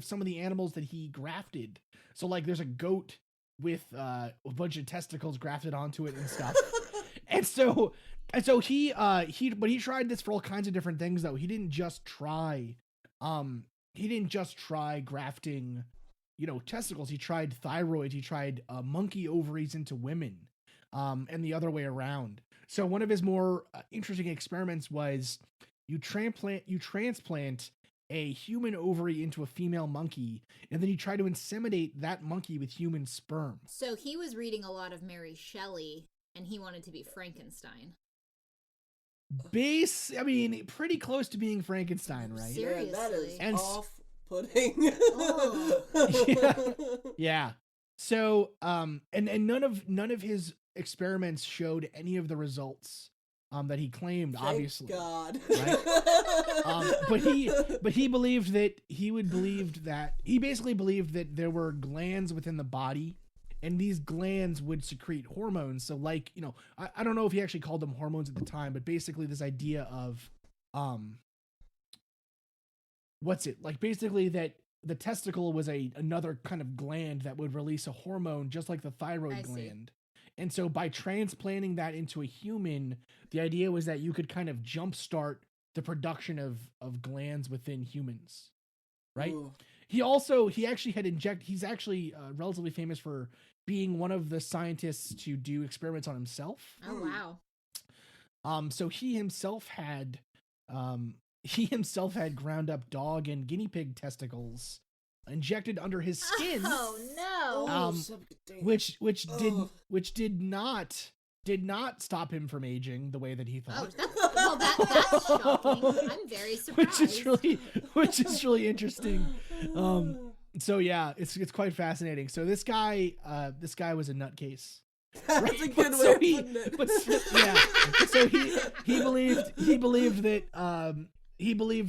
some of the animals that he grafted. So like there's a goat with a bunch of testicles grafted onto it and stuff. and so he tried this for all kinds of different things though. He didn't just try grafting testicles. He tried thyroid, he tried monkey ovaries into women, and the other way around. So one of his more interesting experiments was you transplant a human ovary into a female monkey, and then you try to inseminate that monkey with human sperm. So he was reading a lot of Mary Shelley, and he wanted to be Frankenstein. Pretty close to being Frankenstein, right? Seriously. Yeah, that is And off-putting. Yeah. So, and none of his experiments showed any of the results that he claimed. Thank obviously, God. right? But he believed that he basically believed that there were glands within the body, and these glands would secrete hormones. So, like, I don't know if he actually called them hormones at the time, but basically this idea of basically that the testicle was another kind of gland that would release a hormone just like the thyroid gland. And so by transplanting that into a human, the idea was that you could kind of jumpstart the production of glands within humans, right? Ooh. He's actually relatively famous for being one of the scientists to do experiments on himself. Oh, wow. So he himself had ground up dog and guinea pig testicles injected under his skin. Oh no! Which did not stop him from aging the way that he thought. That's shocking. I'm very surprised. which is really interesting. So yeah, it's quite fascinating. So this guy was a nutcase. That's a good way of putting it. So he believed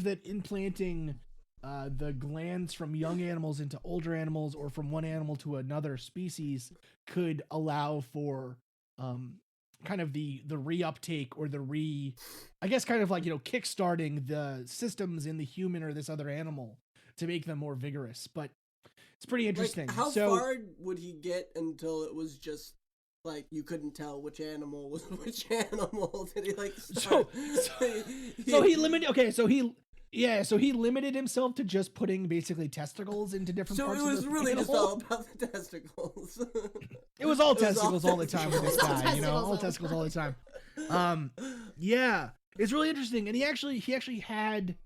that implanting the glands from young animals into older animals, or from one animal to another species, could allow for kind of the reuptake, or kind of like, kickstarting the systems in the human or this other animal to make them more vigorous. But it's pretty interesting. Like, how far would he get until it was just like you couldn't tell which animal was which animal? Did he like start? So he limited. Okay, so he limited himself to just putting basically testicles into different parts of the So it was really animal. just all about the testicles. It was all testicles all the time with this guy, all testicles all the time. Yeah, it's really interesting, and he actually had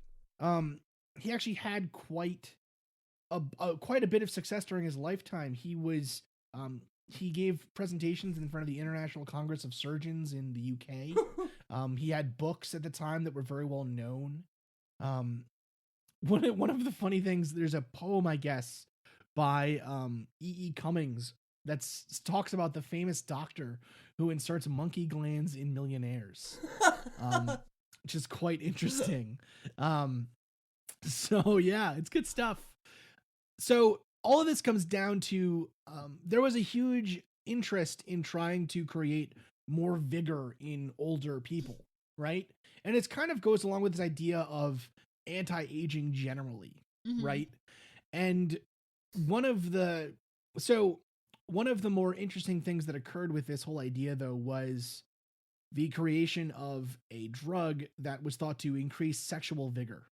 quite a bit of success during his lifetime. He gave presentations in front of the International Congress of Surgeons in the UK. He had books at the time that were very well known. One of the funny things, there's a poem, I guess, by E.E. Cummings that talks about the famous doctor who inserts monkey glands in millionaires, which is quite interesting. So yeah, it's good stuff. So all of this comes down to there was a huge interest in trying to create more vigor in older people, right? And it kind of goes along with this idea of anti-aging generally, Mhm. right? And one of the more interesting things that occurred with this whole idea, though, was the creation of a drug that was thought to increase sexual vigor.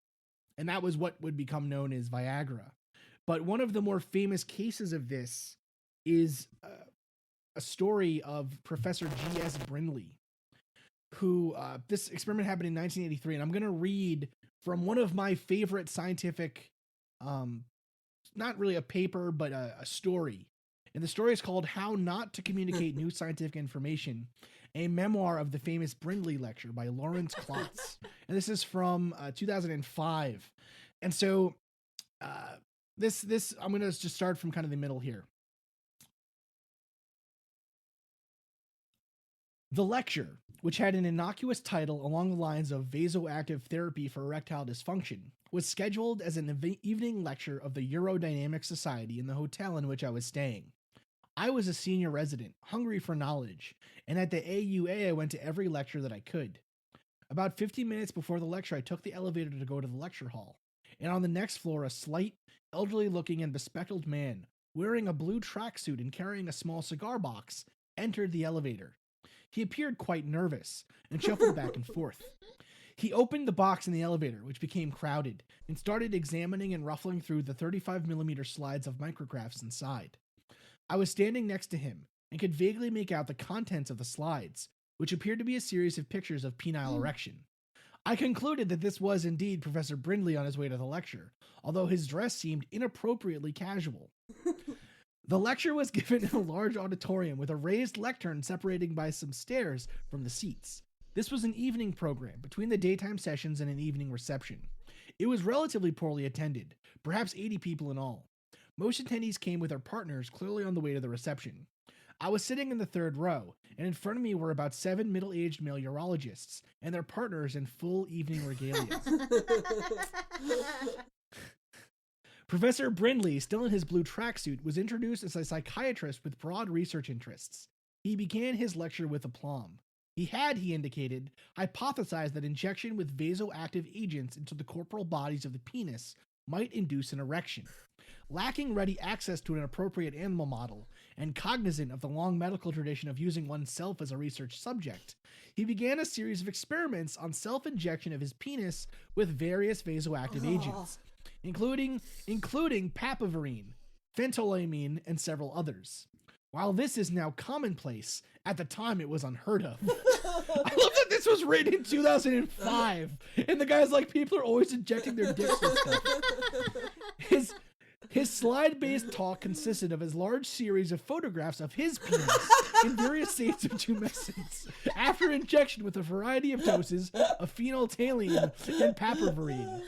And that was what would become known as Viagra. But one of the more famous cases of this is a story of Professor G.S. Brindley, who this experiment happened in 1983. And I'm going to read from one of my favorite scientific, not really a paper, but a story. And the story is called How Not to Communicate New Scientific Information, a memoir of the famous Brindley lecture by Lawrence Klotz. And this is from 2005. And so this I'm going to just start from kind of the middle here. The lecture, which had an innocuous title along the lines of vasoactive therapy for erectile dysfunction, was scheduled as an evening lecture of the Urodynamic Society in the hotel in which I was staying. I was a senior resident, hungry for knowledge, and at the AUA I went to every lecture that I could. About 15 minutes before the lecture, I took the elevator to go to the lecture hall, and on the next floor, a slight, elderly-looking and bespectacled man, wearing a blue tracksuit and carrying a small cigar box, entered the elevator. He appeared quite nervous and shuffled back and forth. He opened the box in the elevator, which became crowded, and started examining and ruffling through the 35mm slides of micrographs inside. I was standing next to him and could vaguely make out the contents of the slides, which appeared to be a series of pictures of penile erection. I concluded that this was indeed Professor Brindley on his way to the lecture, although his dress seemed inappropriately casual. The lecture was given in a large auditorium with a raised lectern separating by some stairs from the seats. This was an evening program between the daytime sessions and an evening reception. It was relatively poorly attended, perhaps 80 people in all. Most attendees came with their partners, clearly on the way to the reception. I was sitting in the third row, and in front of me were about 7 middle-aged male urologists and their partners in full evening regalia. Professor Brindley, still in his blue tracksuit, was introduced as a psychiatrist with broad research interests. He began his lecture with aplomb. He had, he indicated, hypothesized that injection with vasoactive agents into the corporal bodies of the penis might induce an erection. Lacking ready access to an appropriate animal model, and cognizant of the long medical tradition of using oneself as a research subject, he began a series of experiments on self-injection of his penis with various vasoactive agents, including papaverine, phentolamine, and several others. While this is now commonplace, at the time it was unheard of. I love that this was written in 2005, and the guy's like, people are always injecting their dicks with stuff. His slide-based talk consisted of a large series of photographs of his penis in various states of tumescence after injection with a variety of doses of phenolphthalein and papaverine.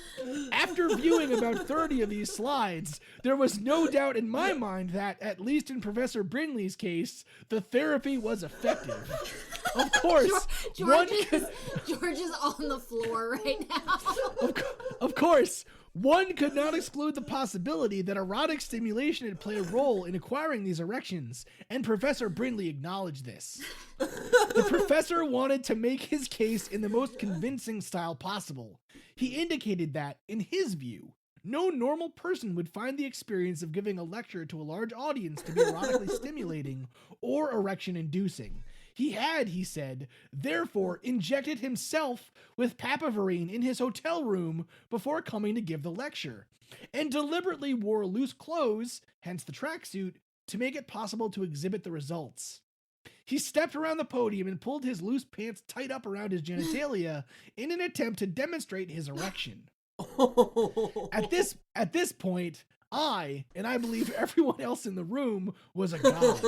After viewing about 30 of these slides, there was no doubt in my mind that, at least in Professor Brindley's case, the therapy was effective. Of course, George is on the floor right now. Of course, one could not exclude the possibility that erotic stimulation had played a role in acquiring these erections, and Professor Brindley acknowledged this. The professor wanted to make his case in the most convincing style possible. He indicated that, in his view, no normal person would find the experience of giving a lecture to a large audience to be erotically stimulating or erection-inducing. He had, he said, therefore injected himself with papaverine in his hotel room before coming to give the lecture, and deliberately wore loose clothes, hence the tracksuit, to make it possible to exhibit the results. He stepped around the podium and pulled his loose pants tight up around his genitalia in an attempt to demonstrate his erection. At this point, I, and I believe everyone else in the room, was agog.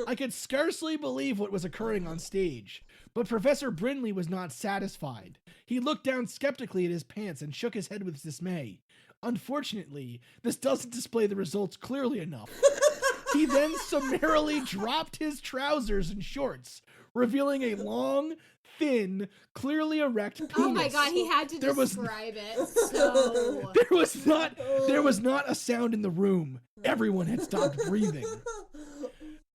I could scarcely believe what was occurring on stage. But Professor Brindley was not satisfied. He looked down skeptically at his pants and shook his head with dismay. Unfortunately, this doesn't display the results clearly enough. He then summarily dropped his trousers and shorts, revealing a long, thin, clearly erect penis. Oh my god, he had to There was- describe it. So There was not a sound in the room. Everyone had stopped breathing.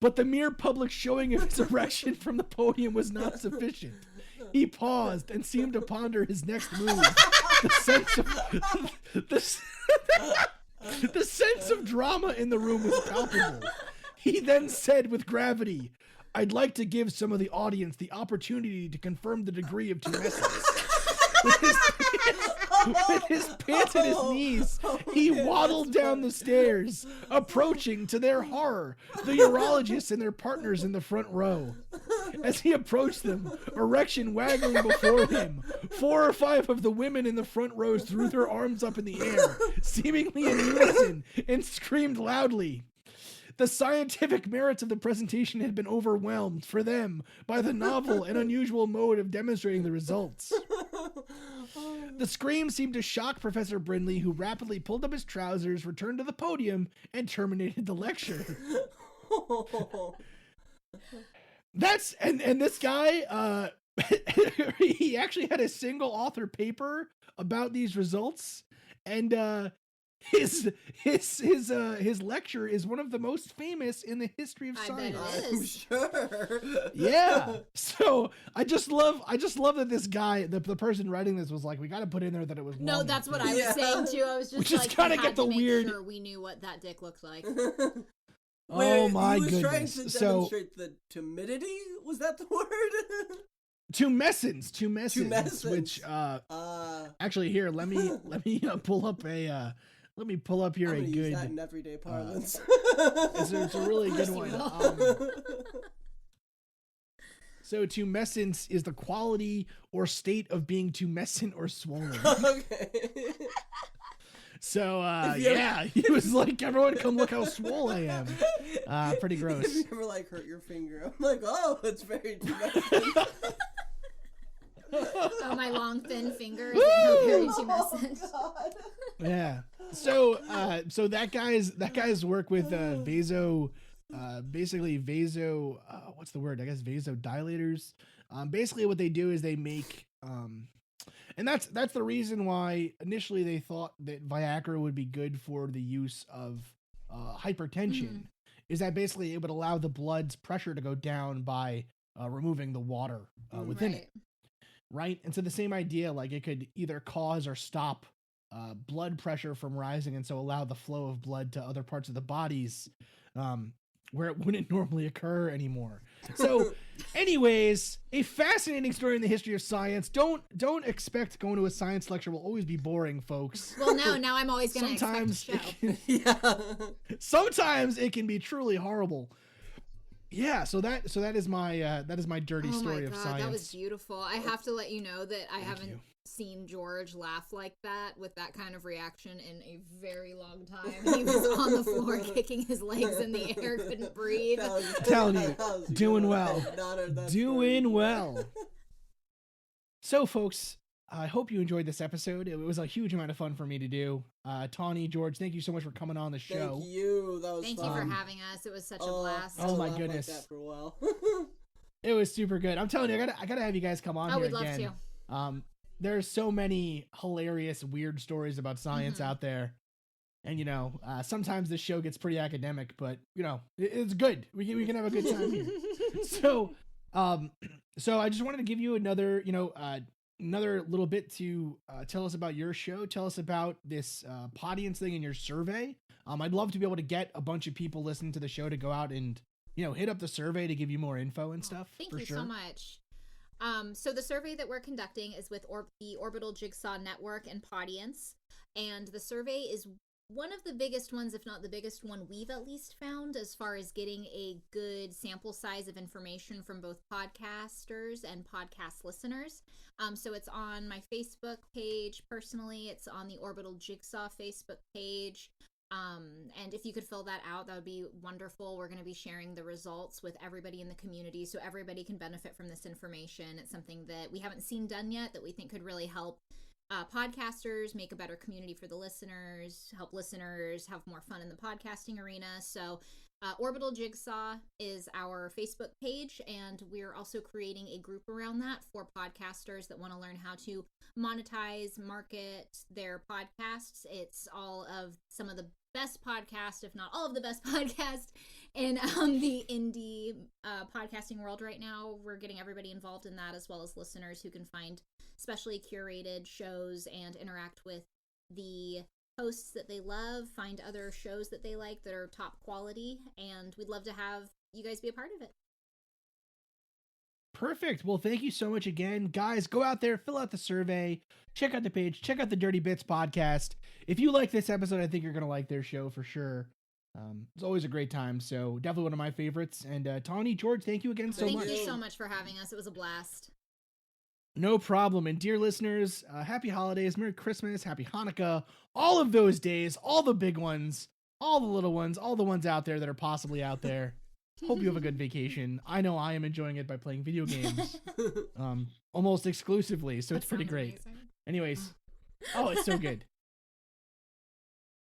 But the mere public showing of his erection from the podium was not sufficient. He paused and seemed to ponder his next move. The sense of the sense of drama in the room was palpable. He then said with gravity, "I'd like to give some of the audience the opportunity to confirm the degree of tumescence." With his pants at his knees, he waddled down the stairs, approaching, to their horror, the urologists and their partners in the front row. As he approached them, erection waggling before him, 4 or 5 of the women in the front rows threw their arms up in the air, seemingly in unison, and screamed loudly. The scientific merits of the presentation had been overwhelmed, for them, by the novel and unusual mode of demonstrating the results. The scream seemed to shock Professor Brindley, who rapidly pulled up his trousers, returned to the podium, and terminated the lecture. And this guy, he actually had a single author paper about these results, and his lecture is one of the most famous in the history of science. bet it I'm is. sure. Yeah. So I just love that this guy, the person writing this, was like, we got to put in there that it was No, long. that's what I was Yeah. saying too. I was just We just like, gotta we get had the to make weird- sure we knew what that dick looked like. Oh my he was trying goodness. to So demonstrate the timidity? Was that the word? tumescence, Tumescence. which actually here, let me pull up a let me pull up here I'm a gonna use good that in everyday parlance. it's a really good Of one. course you will. So tumescence is the quality or state of being tumescent or swollen. Okay. So If you ever- yeah, he was like, everyone come look how swole I am. Pretty gross. If you ever like hurt your finger, I'm like, oh, it's very tumescent. Oh, my long thin fingers. No, very tumescent. God. Yeah. So that guy's work with what's the word? I guess vasodilators. Basically what they do is they make and that's the reason why initially they thought that Viagra would be good for the use of hypertension. Is that basically it would allow the blood's pressure to go down by removing the water within it. Right? And so the same idea, like it could either cause or stop blood pressure from rising, and so allow the flow of blood to other parts of the bodies where it wouldn't normally occur anymore. So anyways, a fascinating story in the history of science. Don't expect going to a science lecture will always be boring, folks. Well, no, now I'm always going to expect a show. Yeah. Sometimes it can be truly horrible. Yeah, so that is my dirty story of science. That was beautiful. I have to let you know that I haven't you. seen George laugh like that with that kind of reaction in a very long time. He was on the floor kicking his legs in the air, couldn't breathe. Telling you, that was a doing good one. well. I had not heard that Doing story. well. So, folks, I hope you enjoyed this episode. It was a huge amount of fun for me to do. Tawny, George, thank you so much for coming on the show. Thank you. That was Thank fun. you for having us. It was such a blast. Oh my I laughed goodness. Like that for a while. It was super good. I'm telling you, I gotta have you guys come on Oh, here we'd love again. to. There's so many hilarious, weird stories about science out there. And, sometimes this show gets pretty academic, but, it's good. We can have a good time here. So I just wanted to give you another little bit to tell us about your show. Tell us about this Podience thing in your survey. I'd love to be able to get a bunch of people listening to the show to go out and, hit up the survey to give you more info and stuff. Thank for you sure. so much. So the survey that we're conducting is with the Orbital Jigsaw Network and Podience. And the survey is one of the biggest ones, if not the biggest one we've at least found, as far as getting a good sample size of information from both podcasters and podcast listeners. So it's on my Facebook page personally. It's on the Orbital Jigsaw Facebook page. And if you could fill that out, that would be wonderful. We're going to be sharing the results with everybody in the community so everybody can benefit from this information. It's something that we haven't seen done yet that we think could really help podcasters make a better community for the listeners, help listeners have more fun in the podcasting arena. So Orbital Jigsaw is our Facebook page, and we're also creating a group around that for podcasters that want to learn how to monetize, market their podcasts. It's all of some of the best podcasts, if not all of the best podcasts in the indie podcasting world right now. We're getting everybody involved in that, as well as listeners who can find specially curated shows and interact with the hosts that they love, find other shows that they like that are top quality, and we'd love to have you guys be a part of it. Perfect. Well, thank you so much again. Guys, go out there, fill out the survey, check out the page, check out the Dirty Bits podcast. If you like this episode, I think you're going to like their show for sure. It's always a great time, so definitely one of my favorites. And Tawny, George, thank you again so much. Thank you so much for having us. It was a blast. No problem. And dear listeners, happy holidays, Merry Christmas, Happy Hanukkah, all of those days, all the big ones, all the little ones, all the ones out there that are possibly out there. Hope you have a good vacation. I know I am enjoying it by playing video games almost exclusively, so it's pretty great. Amazing. Anyways, oh, it's so good.